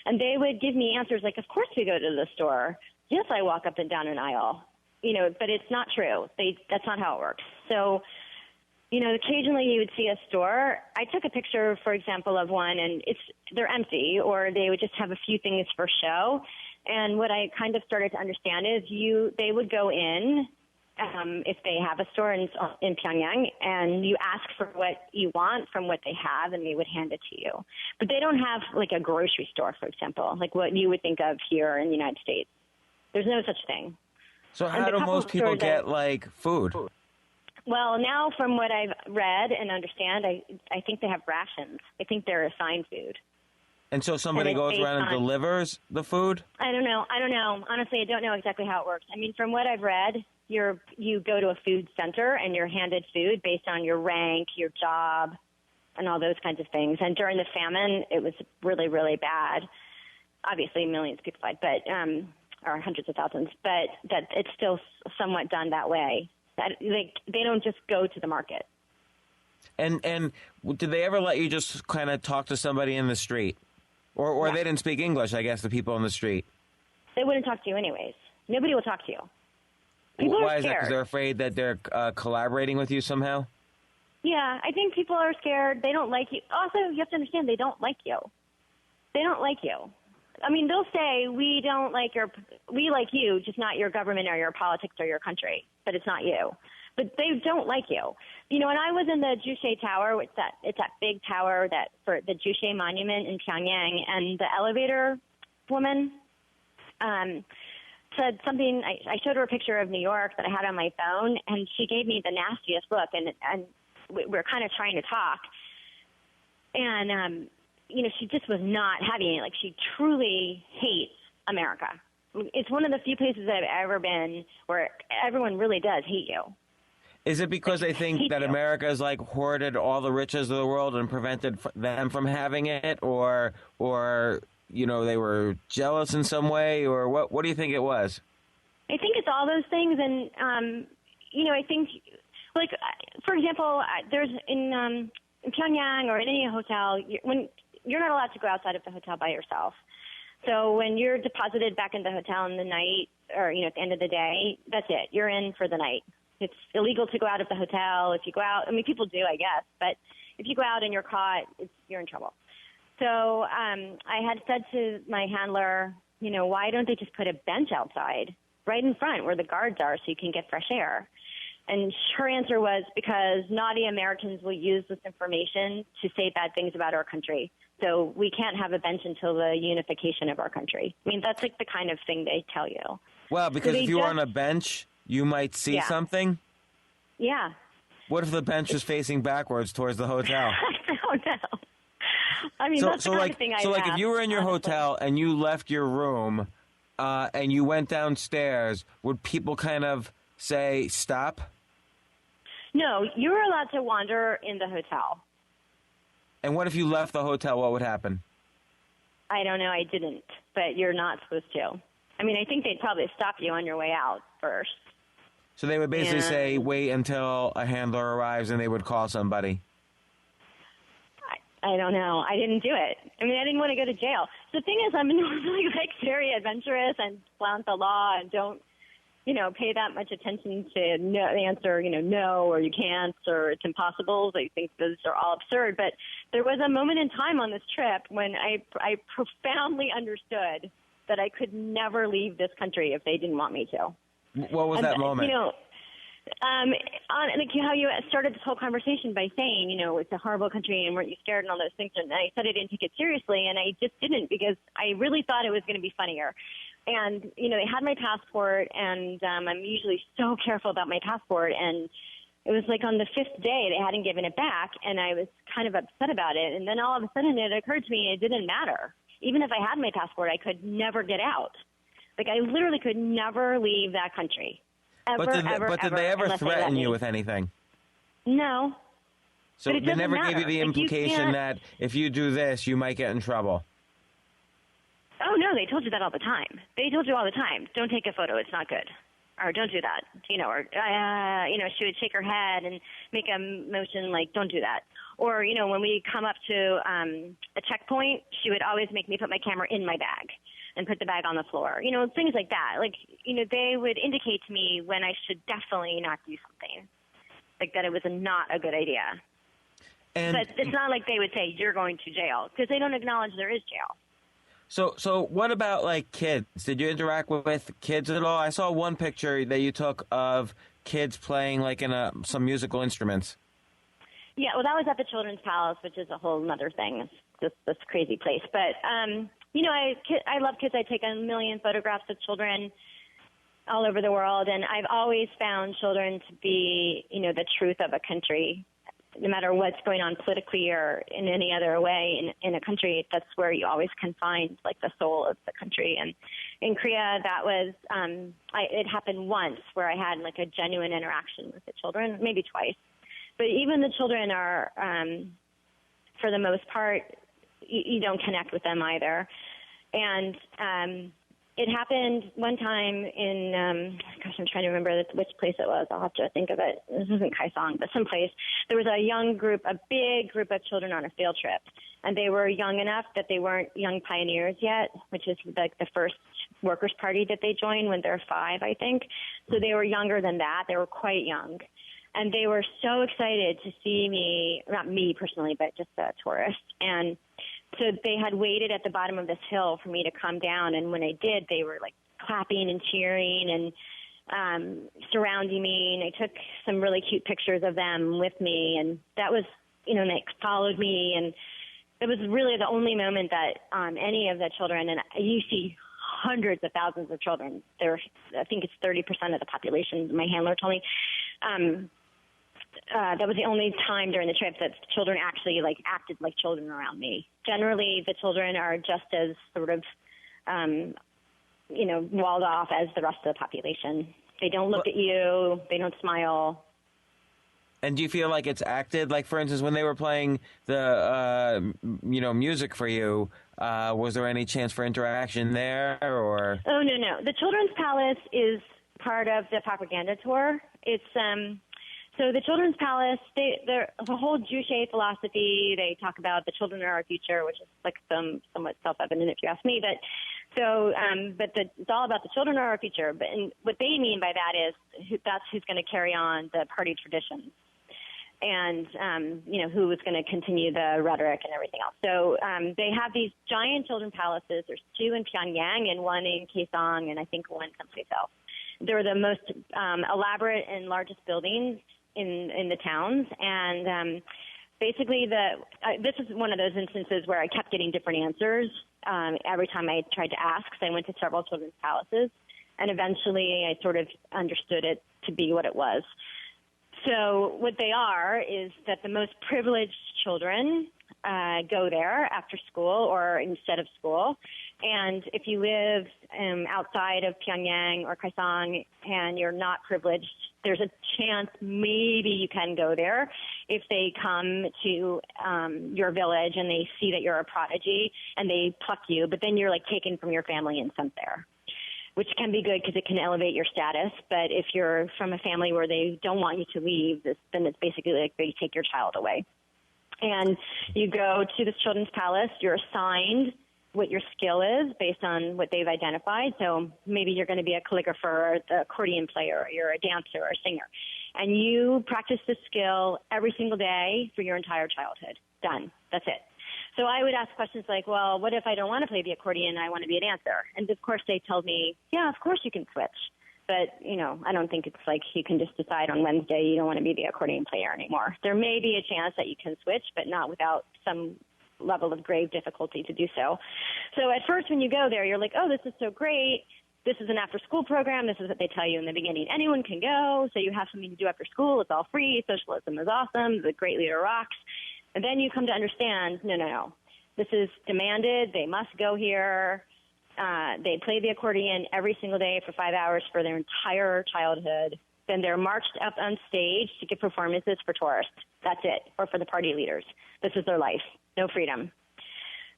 And they would give me answers like, of course we go to the store. Yes, I walk up and down an aisle. But it's not true. That's not how it works. So, occasionally you would see a store. I took a picture, for example, of one, and they're empty, or they would just have a few things for show. And what I kind of started to understand is they would go in if they have a store in Pyongyang, and you ask for what you want from what they have, and they would hand it to you. But they don't have like a grocery store, for example, like what you would think of here in the United States. There's no such thing. So how do most people get like food? Well, now from what I've read and understand, I think they have rations. I think they're assigned food. And so somebody goes around and delivers the food? I don't know. Honestly, I don't know exactly how it works. I mean, from what I've read, you go to a food center and you're handed food based on your rank, your job, and all those kinds of things. And during the famine, it was really, really bad. Obviously, millions of people died, or hundreds of thousands, but that it's still somewhat done that way. That they don't just go to the market. And did they ever let you just kind of talk to somebody in the street? Or Yeah. They didn't speak English, I guess, the people on the street. They wouldn't talk to you anyways. Nobody will talk to you. People Why are is that? scared. Because they're afraid that they're collaborating with you somehow? Yeah, I think people are scared. They don't like you. Also, you have to understand, they don't like you. They don't like you. I mean, they'll say, we like you, just not your government or your politics or your country, but it's not you. But they don't like you. When I was in the Juche Tower, it's that big tower for the Juche Monument in Pyongyang, and the elevator woman said something. I showed her a picture of New York that I had on my phone, and she gave me the nastiest look. And we're kind of trying to talk. And, she just was not having it. Like, she truly hates America. It's one of the few places that I've ever been where everyone really does hate you. Is it because they think that America has like hoarded all the riches of the world and prevented them from having it, or they were jealous in some way, or what do you think it was? I think it's all those things, and I think, like, for example, there's in Pyongyang or in any hotel, when you're not allowed to go outside of the hotel by yourself. So when you're deposited back in the hotel in the night, or at the end of the day, that's it. You're in for the night. It's illegal to go out of the hotel. If you go out, I mean, people do, I guess, but if you go out and you're caught, you're in trouble. So I had said to my handler, why don't they just put a bench outside right in front where the guards are so you can get fresh air? And her answer was, because naughty Americans will use this information to say bad things about our country. So we can't have a bench until the unification of our country. I mean, that's like the kind of thing they tell you. Well, because if you were on a bench, you might see something? Yeah. What if the bench was facing backwards towards the hotel? I don't know. I mean, that's the kind of thing I So, if you were in your hotel and you left your room and you went downstairs, would people kind of say, stop? No, you were allowed to wander in the hotel. And what if you left the hotel? What would happen? I don't know. I didn't, but you're not supposed to. I mean, I think they'd probably stop you on your way out first. So they would basically say, wait until a handler arrives, and they would call somebody. I don't know. I didn't do it. I mean, I didn't want to go to jail. The thing is, I'm normally very adventurous and flaunt the law and don't, pay that much attention to the answer, no, or you can't, or it's impossible. I think those are all absurd. But there was a moment in time on this trip when I profoundly understood that I could never leave this country if they didn't want me to. What was that moment? How you started this whole conversation by saying, it's a horrible country and weren't you scared and all those things. And I said I didn't take it seriously, and I just didn't, because I really thought it was going to be funnier. And, they had my passport, and I'm usually so careful about my passport. And it was like on the fifth day they hadn't given it back, and I was kind of upset about it. And then all of a sudden it occurred to me it didn't matter. Even if I had my passport, I could never get out. Like, I literally could never leave that country. Ever, but did they ever threaten you with anything? No. So they never gave you the implication that if you do this, you might get in trouble? Oh, no, they told you that all the time. They told you all the time, don't take a photo, it's not good. Or don't do that, she would shake her head and make a motion like, don't do that. Or, when we come up to a checkpoint, she would always make me put my camera in my bag and put the bag on the floor. Things like that. Like, they would indicate to me when I should definitely not do something, like that it was not a good idea. But it's not like they would say, you're going to jail, because they don't acknowledge there is jail. So what about, like, kids? Did you interact with kids at all? I saw one picture that you took of kids playing, like, in some musical instruments. Yeah, well, that was at the Children's Palace, which is a whole other thing. It's this crazy place. But, I love kids. I take a million photographs of children all over the world, and I've always found children to be, the truth of a country. No matter what's going on politically or in any other way in a country, that's where you always can find, like, the soul of the country. And in Korea, that was, it happened once where I had, like, a genuine interaction with the children, maybe twice. But even the children are, for the most part, you don't connect with them either. And it happened one time in, I'm trying to remember which place it was. I'll have to think of it. This isn't Kaesong, but someplace. There was a big group of children on a field trip. And they were young enough that they weren't young pioneers yet, which is like the first workers' party that they joined when they're 5, I think. So they were younger than that. They were quite young. And they were so excited to see me, not me personally, but just a tourist. And so they had waited at the bottom of this hill for me to come down. And when I did, they were like clapping and cheering and surrounding me. And I took some really cute pictures of them with me. And that was, and they followed me. And it was really the only moment that any of the children, and you see hundreds of thousands of children. I think it's 30% of the population, my handler told me. that was the only time during the trip that children actually like acted like children around me. Generally, the children are just as sort of, walled off as the rest of the population. They don't look at you. They don't smile. And do you feel like it's acted? Like, for instance, when they were playing the, music for you, was there any chance for interaction there, or? Oh, no. The Children's Palace is part of the propaganda tour. It's, so the Children's Palace, they're the whole Juche philosophy. They talk about the children are our future, which is like somewhat self-evident if you ask me. But so, it's all about the children are our future. And what they mean by that is that's who's going to carry on the party traditions, and who is going to continue the rhetoric and everything else. So they have these giant children's palaces. There's 2 in Pyongyang and 1 in Kaesong, and I think 1 someplace else. They're the most elaborate and largest buildings in the towns, and basically this is one of those instances where I kept getting different answers every time I tried to ask. So I went to several children's palaces, and eventually I sort of understood it to be what it was. So what they are is that the most privileged children go there after school or instead of school. And if you live outside of Pyongyang or Kaesong and you're not privileged, there's a chance maybe you can go there if they come to your village and they see that you're a prodigy and they pluck you. But then you're like taken from your family and sent there, which can be good because it can elevate your status. But if you're from a family where they don't want you to leave, then it's basically like they take your child away. And you go to this children's palace, you're assigned what your skill is based on what they've identified. So maybe you're going to be a calligrapher or the accordion player, or you're a dancer or a singer. And you practice this skill every single day for your entire childhood. Done. That's it. So I would ask questions like, well, what if I don't want to play the accordion and I want to be a dancer? And of course they told me, yeah, of course you can switch. But, I don't think it's like you can just decide on Wednesday you don't want to be the accordion player anymore. There may be a chance that you can switch, but not without some level of grave difficulty to do so. So at first when you go there, you're like, oh, this is so great. This is an after-school program. This is what they tell you in the beginning. Anyone can go, so you have something to do after school. It's all free. Socialism is awesome. The great leader rocks. And then you come to understand, no. This is demanded. They must go here. They play the accordion every single day for 5 hours for their entire childhood. Then they're marched up on stage to give performances for tourists. That's it. Or for the party leaders. This is their life. No freedom.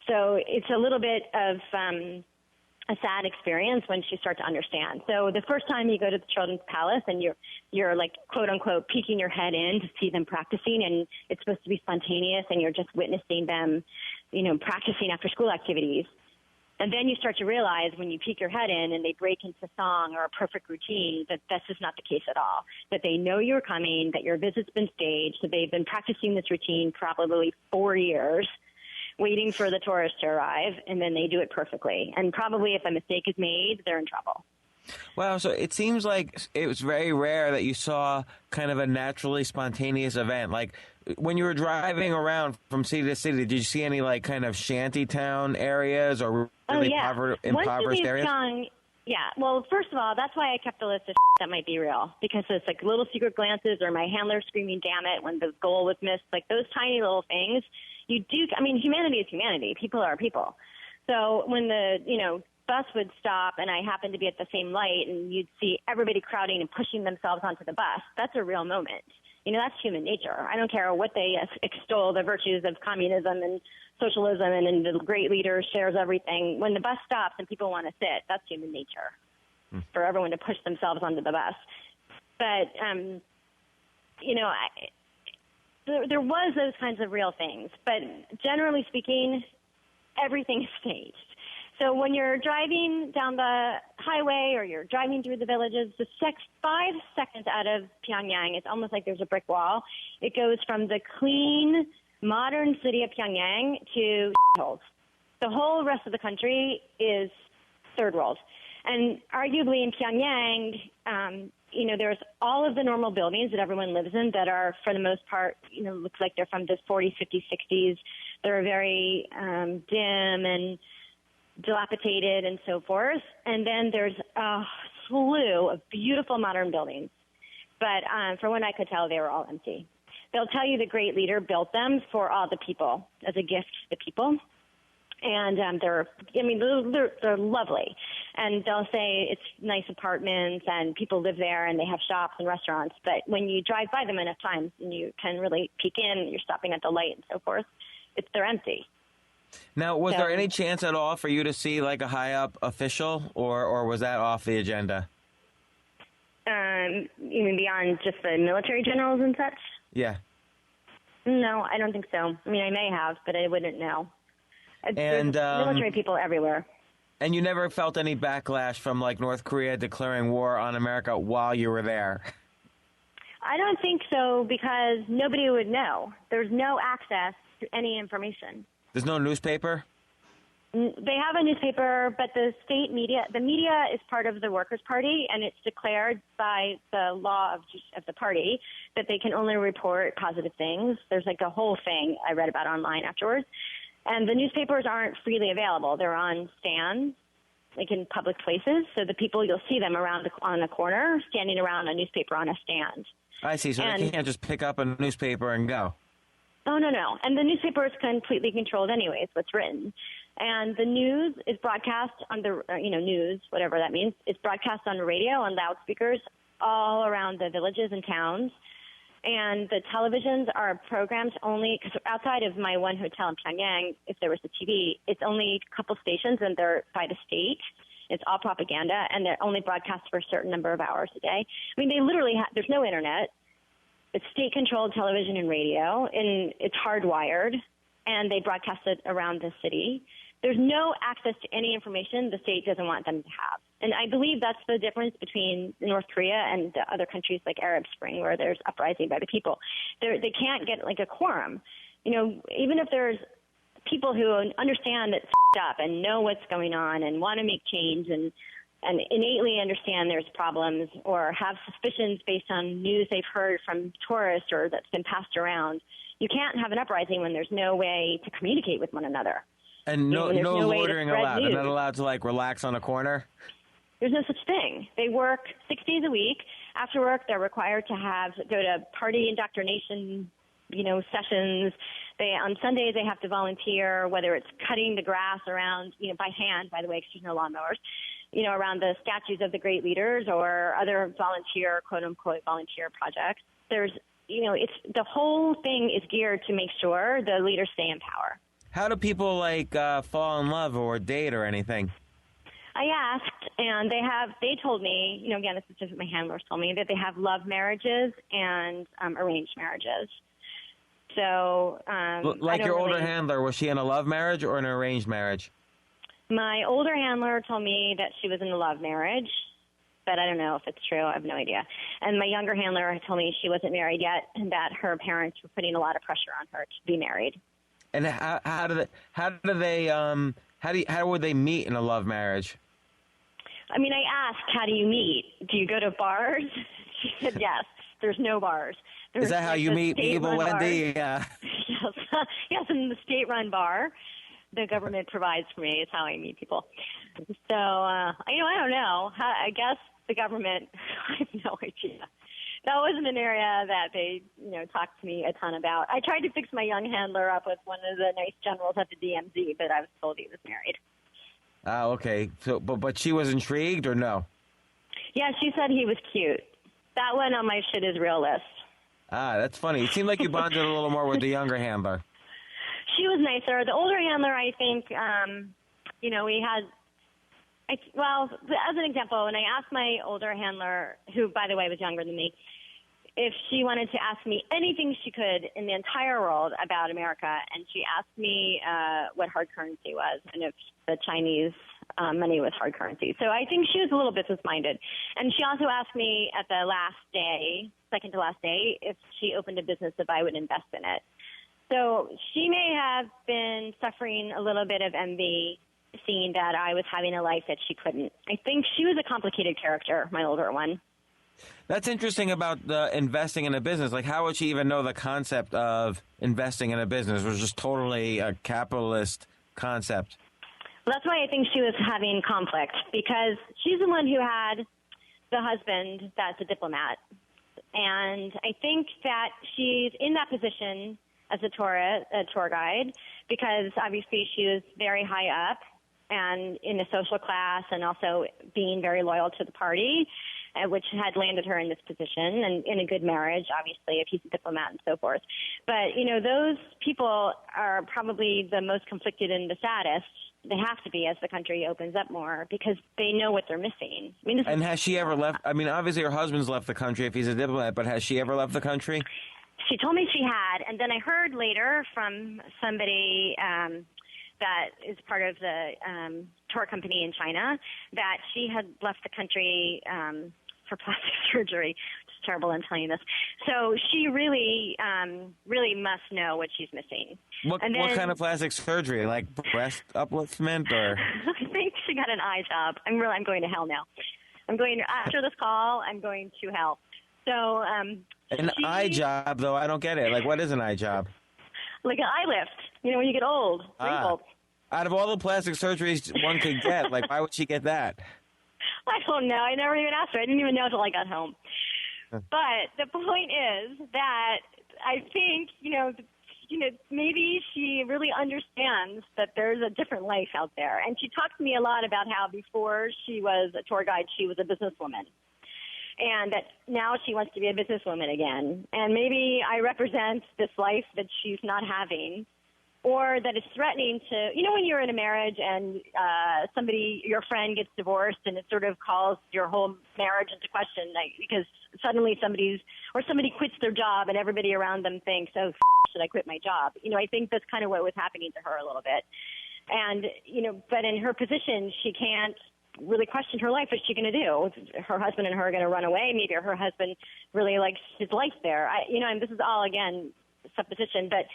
So it's a little bit of a sad experience once you start to understand. So the first time you go to the Children's Palace and you're like, quote unquote, peeking your head in to see them practicing, and it's supposed to be spontaneous and you're just witnessing them, practicing after school activities. And then you start to realize when you peek your head in and they break into song or a perfect routine that this is not the case at all, that they know you're coming, that your visit's been staged, that they've been practicing this routine probably 4 years, waiting for the tourists to arrive, and then they do it perfectly. And probably if a mistake is made, they're in trouble. Wow, so it seems like it was very rare that you saw kind of a naturally spontaneous event. Like, when you were driving around from city to city, did you see any, like, kind of shanty town areas or really impoverished areas? Yeah, well, first of all, that's why I kept a list of that might be real, because it's like little secret glances or my handler screaming, damn it, when the goal was missed, like those tiny little things. Humanity is humanity. People are people. So when the, bus would stop and I happened to be at the same light and you'd see everybody crowding and pushing themselves onto the bus, that's a real moment. That's human nature. I don't care what they extol the virtues of communism and socialism and the great leader shares everything. When the bus stops and people want to sit, that's human nature for everyone to push themselves onto the bus. But, there was those kinds of real things. But generally speaking, everything is staged. So when you're driving down the highway or you're driving through the villages, the 5 seconds out of Pyongyang, it's almost like there's a brick wall. It goes from the clean, modern city of Pyongyang to holes. The whole rest of the country is third world. And arguably in Pyongyang, there's all of the normal buildings that everyone lives in that are, for the most part, looks like they're from the 40s, 50s, 60s. They're very dim and dilapidated and so forth. And then there's a slew of beautiful modern buildings. But from what I could tell, they were all empty. they'll tell you the great leader built them for all the people as a gift to the people. And they're lovely. And they'll say it's nice apartments and people live there and they have shops and restaurants. But when you drive by them enough times and you can really peek in, you're stopping at the light and so forth, they're empty. Now, was there any chance at all for you to see like a high-up official, or was that off the agenda? You mean beyond just the military generals and such? Yeah. No, I don't think so. I mean, I may have, but I wouldn't know. And there's military people everywhere. And you never felt any backlash from like North Korea declaring war on America while you were there? I don't think so, because nobody would know. There's no access to any information. There's no newspaper? They have a newspaper, but the media is part of the Workers' Party, and it's declared by the law of the party that they can only report positive things. There's like a whole thing I read about online afterwards. And the newspapers aren't freely available. They're on stands, like in public places. So the people, you'll see them around on a corner, standing around a newspaper on a stand. I see. So they can't just pick up a newspaper and go. Oh, no. And the newspaper is completely controlled anyways, what's written. And the news is broadcast on the, news, whatever that means. It's broadcast on the radio, on loudspeakers, all around the villages and towns. And the televisions are programmed only, because outside of my one hotel in Pyongyang, if there was a TV, it's only a couple stations, and they're by the state. It's all propaganda, and they're only broadcast for a certain number of hours a day. I mean, they literally there's no internet. It's state-controlled television and radio, and it's hardwired, and they broadcast it around the city. There's no access to any information the state doesn't want them to have. And I believe that's the difference between North Korea and other countries like Arab Spring, where there's uprising by the people. They can't get like a quorum. Even if there's people who understand it's up and know what's going on and want to make change and innately understand there's problems or have suspicions based on news they've heard from tourists or that's been passed around, you can't have an uprising when there's no way to communicate with one another. And no loitering allowed. They're not allowed to like relax on a corner? There's no such thing. They work 6 days a week. After work, they're required to go to party indoctrination, sessions. On Sundays, they have to volunteer, whether it's cutting the grass around, by hand, by the way, because there's no lawnmowers, around the statues of the great leaders or other volunteer, quote unquote, volunteer projects. There's, the whole thing is geared to make sure the leaders stay in power. How do people fall in love or date or anything? I asked, and they told me, again, this is just what my handlers told me, that they have love marriages and arranged marriages. So, like your older handler, was she in a love marriage or an arranged marriage? My older handler told me that she was in a love marriage, but I don't know if it's true. I have no idea. And my younger handler told me she wasn't married yet, and that her parents were putting a lot of pressure on her to be married. And how would they meet in a love marriage? I mean, I asked, how do you meet? Do you go to bars? She said, yes. There's no bars. Is that how you meet people, Wendy? Yeah. Yes, in the state-run bar the government provides for me is how I meet people. So, I don't know. I guess the government, I have no idea. That wasn't an area that they, talked to me a ton about. I tried to fix my young handler up with one of the nice generals at the DMZ, but I was told he was married. Oh, okay. So, but she was intrigued or no? Yeah, she said he was cute. That went on my shit is real list. Ah, that's funny. It seemed like you bonded a little more with the younger handler. She was nicer. The older handler, I think, we had... as an example, when I asked my older handler, who, by the way, was younger than me, if she wanted to ask me anything she could in the entire world about America, and she asked me what hard currency was and if the Chinese money was hard currency. So I think she was a little business-minded. And she also asked me at the last day, second to last day, if she opened a business, if I would invest in it. So she may have been suffering a little bit of envy, seeing that I was having a life that she couldn't. I think she was a complicated character, my older one. That's interesting about the investing in a business. Like, how would she even know the concept of investing in a business? It was just totally a capitalist concept. Well, that's why I think she was having conflict, because she's the one who had the husband that's a diplomat. And I think that she's in that position as a tour guide because obviously she was very high up and in a social class and also being very loyal to the party, which had landed her in this position and in a good marriage, obviously, if he's a diplomat and so forth. But, those people are probably the most conflicted and the saddest. They have to be as the country opens up more because they know what they're missing. And has she ever left? I mean, obviously her husband's left the country if he's a diplomat, but has she ever left the country? She told me she had, and then I heard later from somebody that is part of the tour company in China that she had left the country for plastic surgery. It's terrible I'm telling you this. So she really, really must know what she's missing. What kind of plastic surgery? Like breast upliftment or? I think she got an eye job. I'm going to hell now. After this call, I'm going to hell. So an eye job, though, I don't get it. Like, what is an eye job? Like an eye lift. When you get old, wrinkled. Out of all the plastic surgeries one could get, like, why would she get that? I don't know. I never even asked her. I didn't even know until I got home. But the point is that I think, maybe she really understands that there's a different life out there. And she talked to me a lot about how before she was a tour guide, she was a businesswoman. And that now she wants to be a businesswoman again. And maybe I represent this life that she's not having, or that it's threatening to, when you're in a marriage and your friend gets divorced and it sort of calls your whole marriage into question, like, because suddenly somebody quits their job and everybody around them thinks, oh, should I quit my job? I think that's kind of what was happening to her a little bit. And, but in her position, she can't really question her life. What's she going to do? Her husband and her are going to run away. Maybe her husband really likes his life there. And this is all, again, supposition, but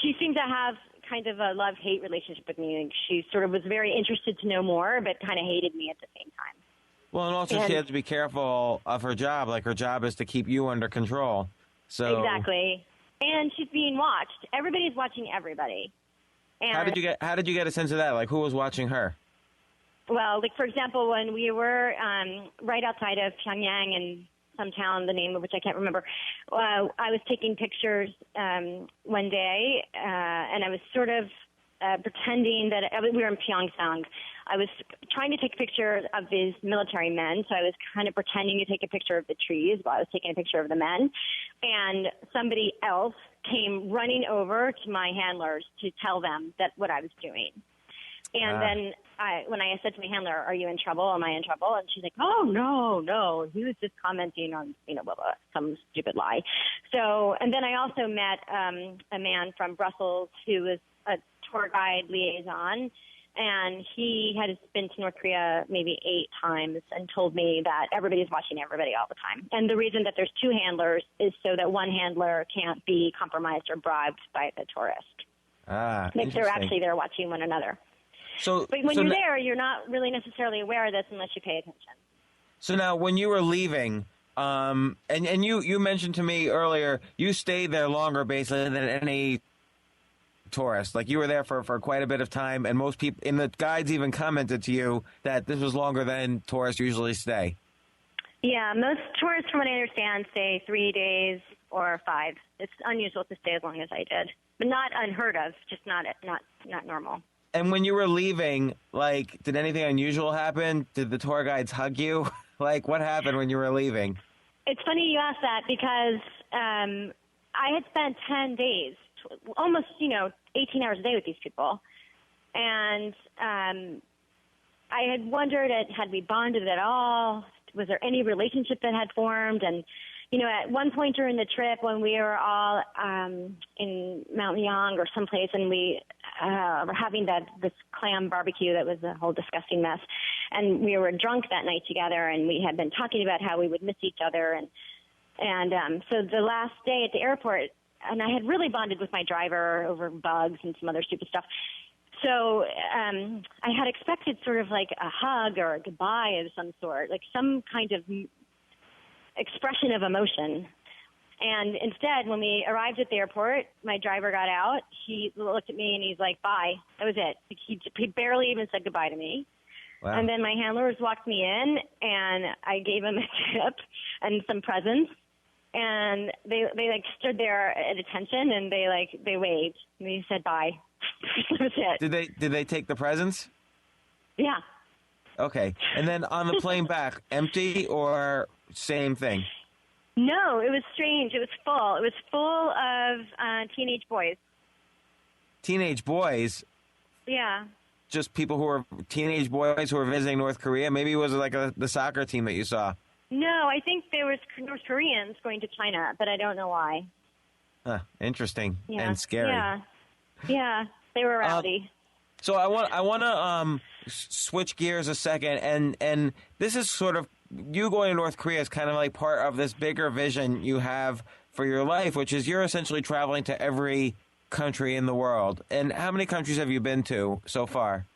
she seemed to have kind of a love-hate relationship with me. And she sort of was very interested to know more, but kind of hated me at the same time. Well, and also she had to be careful of her job. Like, her job is to keep you under control. So exactly. And she's being watched. Everybody's watching everybody. And how did you get a sense of that? Like, who was watching her? Well, like, for example, when we were right outside of Pyongyang in some town, the name of which I can't remember, I was taking pictures one day, and I was sort of pretending that we were in Pyeongchang. I was trying to take pictures of these military men, so I was kind of pretending to take a picture of the trees while I was taking a picture of the men. And somebody else came running over to my handlers to tell them that what I was doing. And then when I said to my handler, "Are you in trouble? Am I in trouble?" And she's like, "Oh, no. He was just commenting on, blah, blah, some stupid lie." So, and then I also met a man from Brussels who was a tour guide liaison, and he had been to North Korea maybe 8 times and told me that everybody's watching everybody all the time. And the reason that there's 2 handlers is so that one handler can't be compromised or bribed by the tourist. Like, they're actually there watching one another. But when you're there, you're not really necessarily aware of this unless you pay attention. So now, when you were leaving, and you mentioned to me earlier, you stayed there longer basically than any tourist. Like, you were there for quite a bit of time, and most people in the guides even commented to you that this was longer than tourists usually stay. Yeah, most tourists, from what I understand, stay 3 days or 5. It's unusual to stay as long as I did, but not unheard of, just not normal. And when you were leaving, like, did anything unusual happen? Did the tour guides hug you? Like, what happened when you were leaving? It's funny you ask that because I had spent 10 days, almost, 18 hours a day with these people. And I had wondered, had we bonded at all? Was there any relationship that had formed? And, at one point during the trip when we were all in Mount Myong or someplace, and we were having this clam barbecue that was a whole disgusting mess, and we were drunk that night together, and we had been talking about how we would miss each other, and so the last day at the airport, and I had really bonded with my driver over bugs and some other stupid stuff. So I had expected sort of like a hug or a goodbye of some sort, like some kind of expression of emotion. And instead, when we arrived at the airport, my driver got out. He looked at me and he's like, "Bye." That was it. He barely even said goodbye to me. Wow. And then my handlers walked me in, and I gave him a tip and some presents. And they like stood there at attention, and they waved, and they said bye. That was it. Did they take the presents? Yeah. Okay. And then on the plane back, empty or same thing? No, it was strange. It was full. It was full of teenage boys. Teenage boys? Yeah. Just people who were teenage boys who were visiting North Korea? Maybe it was like the soccer team that you saw. No, I think there was North Koreans going to China, but I don't know why. Huh, interesting and scary. Yeah, they were rowdy. So I want to switch gears a second, and this is sort of you going to North Korea is kind of like part of this bigger vision you have for your life, which is you're essentially traveling to every country in the world. And how many countries have you been to so far?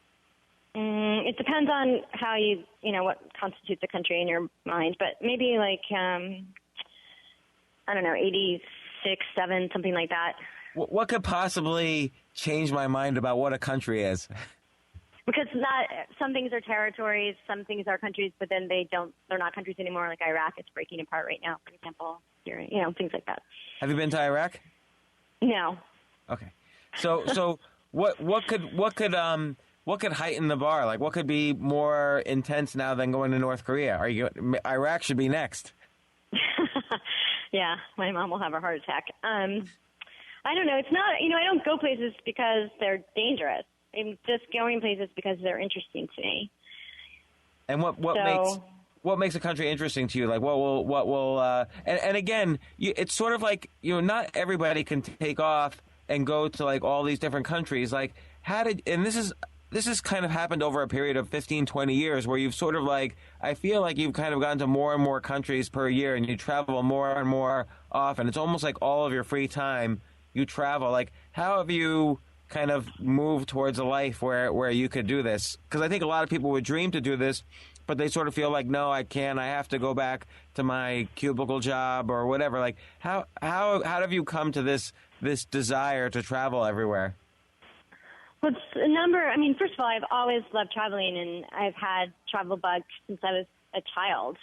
It depends on how you what constitutes a country in your mind, but maybe like I don't know, 86, 7, something like that. What could possibly change my mind about what a country is? Because some things are territories, some things are countries, but then they're not countries anymore. Like Iraq, it's breaking apart right now, for example. Things like that. Have you been to Iraq? No. Okay. So what could heighten the bar? Like what could be more intense now than going to North Korea? Iraq should be next. Yeah, my mom will have a heart attack. I don't know. It's not, I don't go places because they're dangerous. I'm just going places because they're interesting to me. And what makes a country interesting to you? Like and again, it's sort of like, not everybody can take off and go to like all these different countries. Like this has kind of happened over a period of 15, 20 years where you've sort of like, I feel like you've kind of gone to more and more countries per year and you travel more and more often. It's almost like all of your free time you travel. Like, how have you kind of moved towards a life where you could do this? Because I think a lot of people would dream to do this, but they sort of feel like, no, I can't. I have to go back to my cubicle job or whatever. Like, how have you come to this desire to travel everywhere? Well, it's a number. I mean, first of all, I've always loved traveling, and I've had travel bugs since I was a child.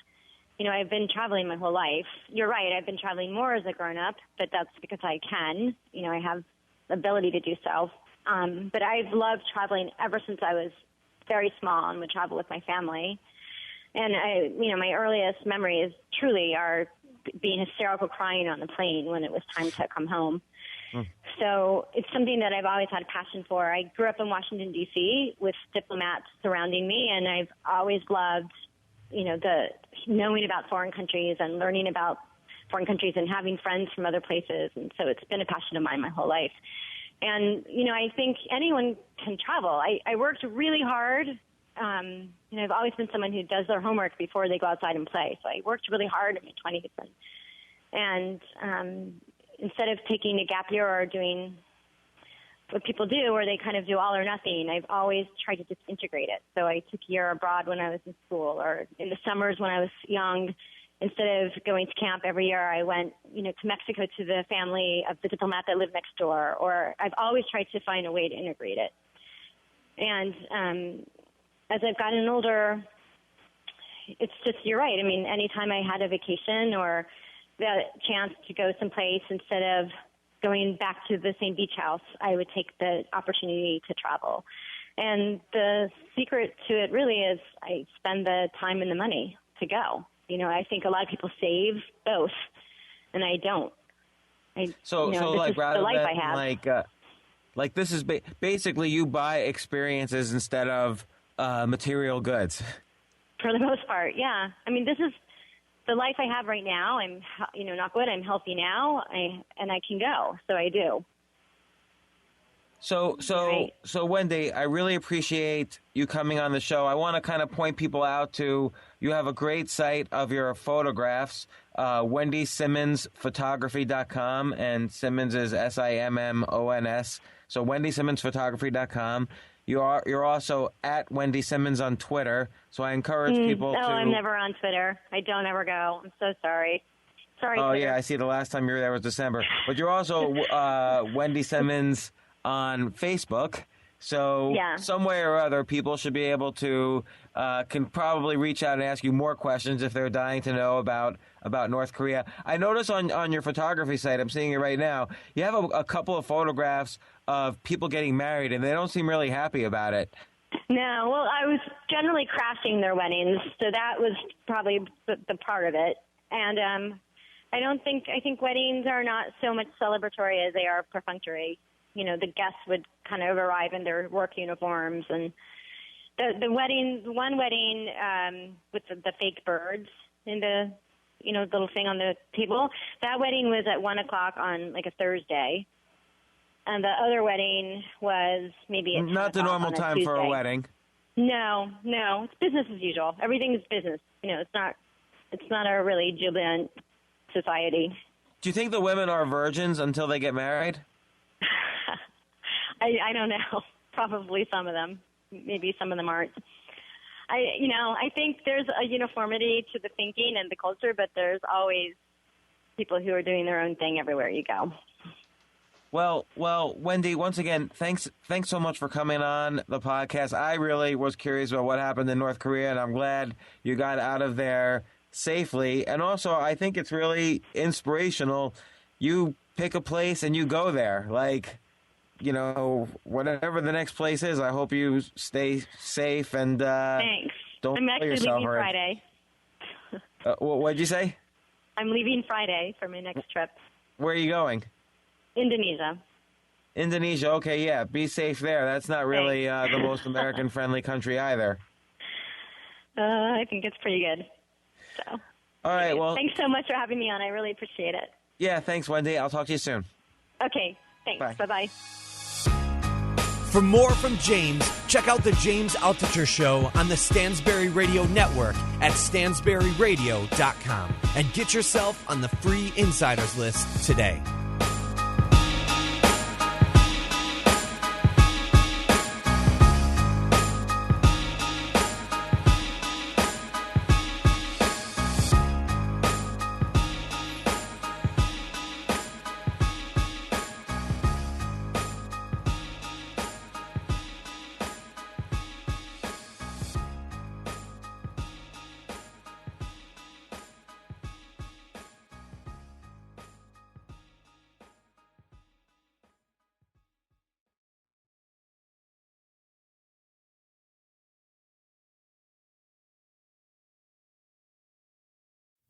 I've been traveling my whole life. You're right. I've been traveling more as a grown-up, but that's because I can. I have the ability to do so. But I've loved traveling ever since I was very small and would travel with my family. And my earliest memories truly are being hysterical crying on the plane when it was time to come home. So it's something that I've always had a passion for. I grew up in Washington, D.C. with diplomats surrounding me, and I've always loved, the knowing about foreign countries and learning about foreign countries and having friends from other places. And so it's been a passion of mine my whole life. And, I think anyone can travel. I worked really hard. I've always been someone who does their homework before they go outside and play. So I worked really hard in my 20s. And instead of taking a gap year or doing what people do where they kind of do all or nothing, I've always tried to just integrate it. So I took a year abroad when I was in school, or in the summers when I was young. Instead of going to camp every year, I went, to Mexico to the family of the diplomat that lived next door, or I've always tried to find a way to integrate it. And as I've gotten older, it's just, you're right. I mean, anytime I had a vacation or the chance to go someplace, instead of going back to the same beach house, I would take the opportunity to travel. And the secret to it really is I spend the time and the money to go. I think a lot of people save both, and I don't. So like rather than like this is basically you buy experiences instead of material goods. For the most part, yeah. I mean, this is the life I have right now. I'm, knock wood, I'm healthy now, and I can go, so I do. So Wendy, I really appreciate you coming on the show. I want to kind of point people out to, you have a great site of your photographs, Wendy Simmons photography.com, and Simmons is Simmons. So wendysimmonsphotography.com. You're also at Wendy Simmons on Twitter. So I encourage people to. Oh, I'm never on Twitter. I don't ever go. I'm so sorry. Sorry. Oh, Twitter. Yeah, I see. The last time you were there was December. But you're also Wendy Simmons on Facebook. So Yeah. some way or other, people should be able to can probably reach out and ask you more questions if they're dying to know about North Korea. I notice on your photography site, I'm seeing it right now, you have a couple of photographs of people getting married, and they don't seem really happy about it. No, well, I was generally crashing their weddings, so that was probably the part of it. And I think weddings are not so much celebratory as they are perfunctory. You know, the guests would kind of arrive in their work uniforms, and one wedding with the fake birds in the little thing on the table. That wedding was at 1:00 on like a Thursday, and the other wedding was maybe at not the normal time Tuesday. for a wedding. No, it's business as usual. Everything is business. It's not a really jubilant society. Do you think the women are virgins until they get married? I don't know. Probably some of them. Maybe some of them aren't. I think there's a uniformity to the thinking and the culture, but there's always people who are doing their own thing everywhere you go. Well, Wendy, once again, thanks so much for coming on the podcast. I really was curious about what happened in North Korea, and I'm glad you got out of there safely. And also, I think it's really inspirational. You pick a place and you go there. Like, whatever the next place is, I hope you stay safe and thanks. Don't I'm kill actually yourself. leaving Friday. What'd you say? I'm leaving Friday for my next trip. Where are you going? Indonesia. Indonesia. Okay, yeah. Be safe there. That's not really the most American-friendly country either. I think it's pretty good. So. All right, well. Thanks so much for having me on. I really appreciate it. Yeah, thanks, Wendy. I'll talk to you soon. Okay, thanks. Bye. Bye-bye. For more from James, check out the James Altucher Show on the Stansberry Radio Network at stansberryradio.com and get yourself on the free insiders list today.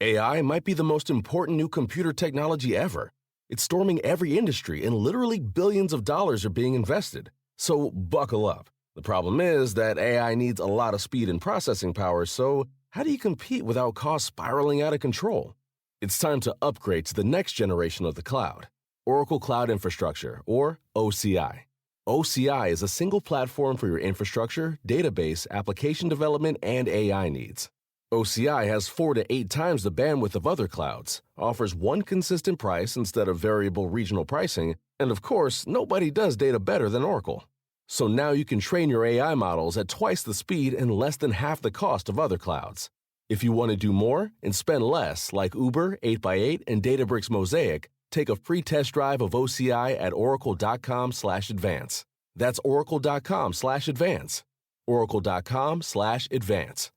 AI might be the most important new computer technology ever. It's storming every industry, and literally billions of dollars are being invested. So buckle up. The problem is that AI needs a lot of speed and processing power, so how do you compete without costs spiraling out of control? It's time to upgrade to the next generation of the cloud, Oracle Cloud Infrastructure, or OCI. OCI is a single platform for your infrastructure, database, application development, and AI needs. OCI has 4 to 8 times the bandwidth of other clouds, offers one consistent price instead of variable regional pricing, and of course, nobody does data better than Oracle. So now you can train your AI models at twice the speed and less than half the cost of other clouds. If you want to do more and spend less, like Uber, 8x8, and Databricks Mosaic, take a free test drive of OCI at oracle.com/advance. That's oracle.com/advance. oracle.com/advance.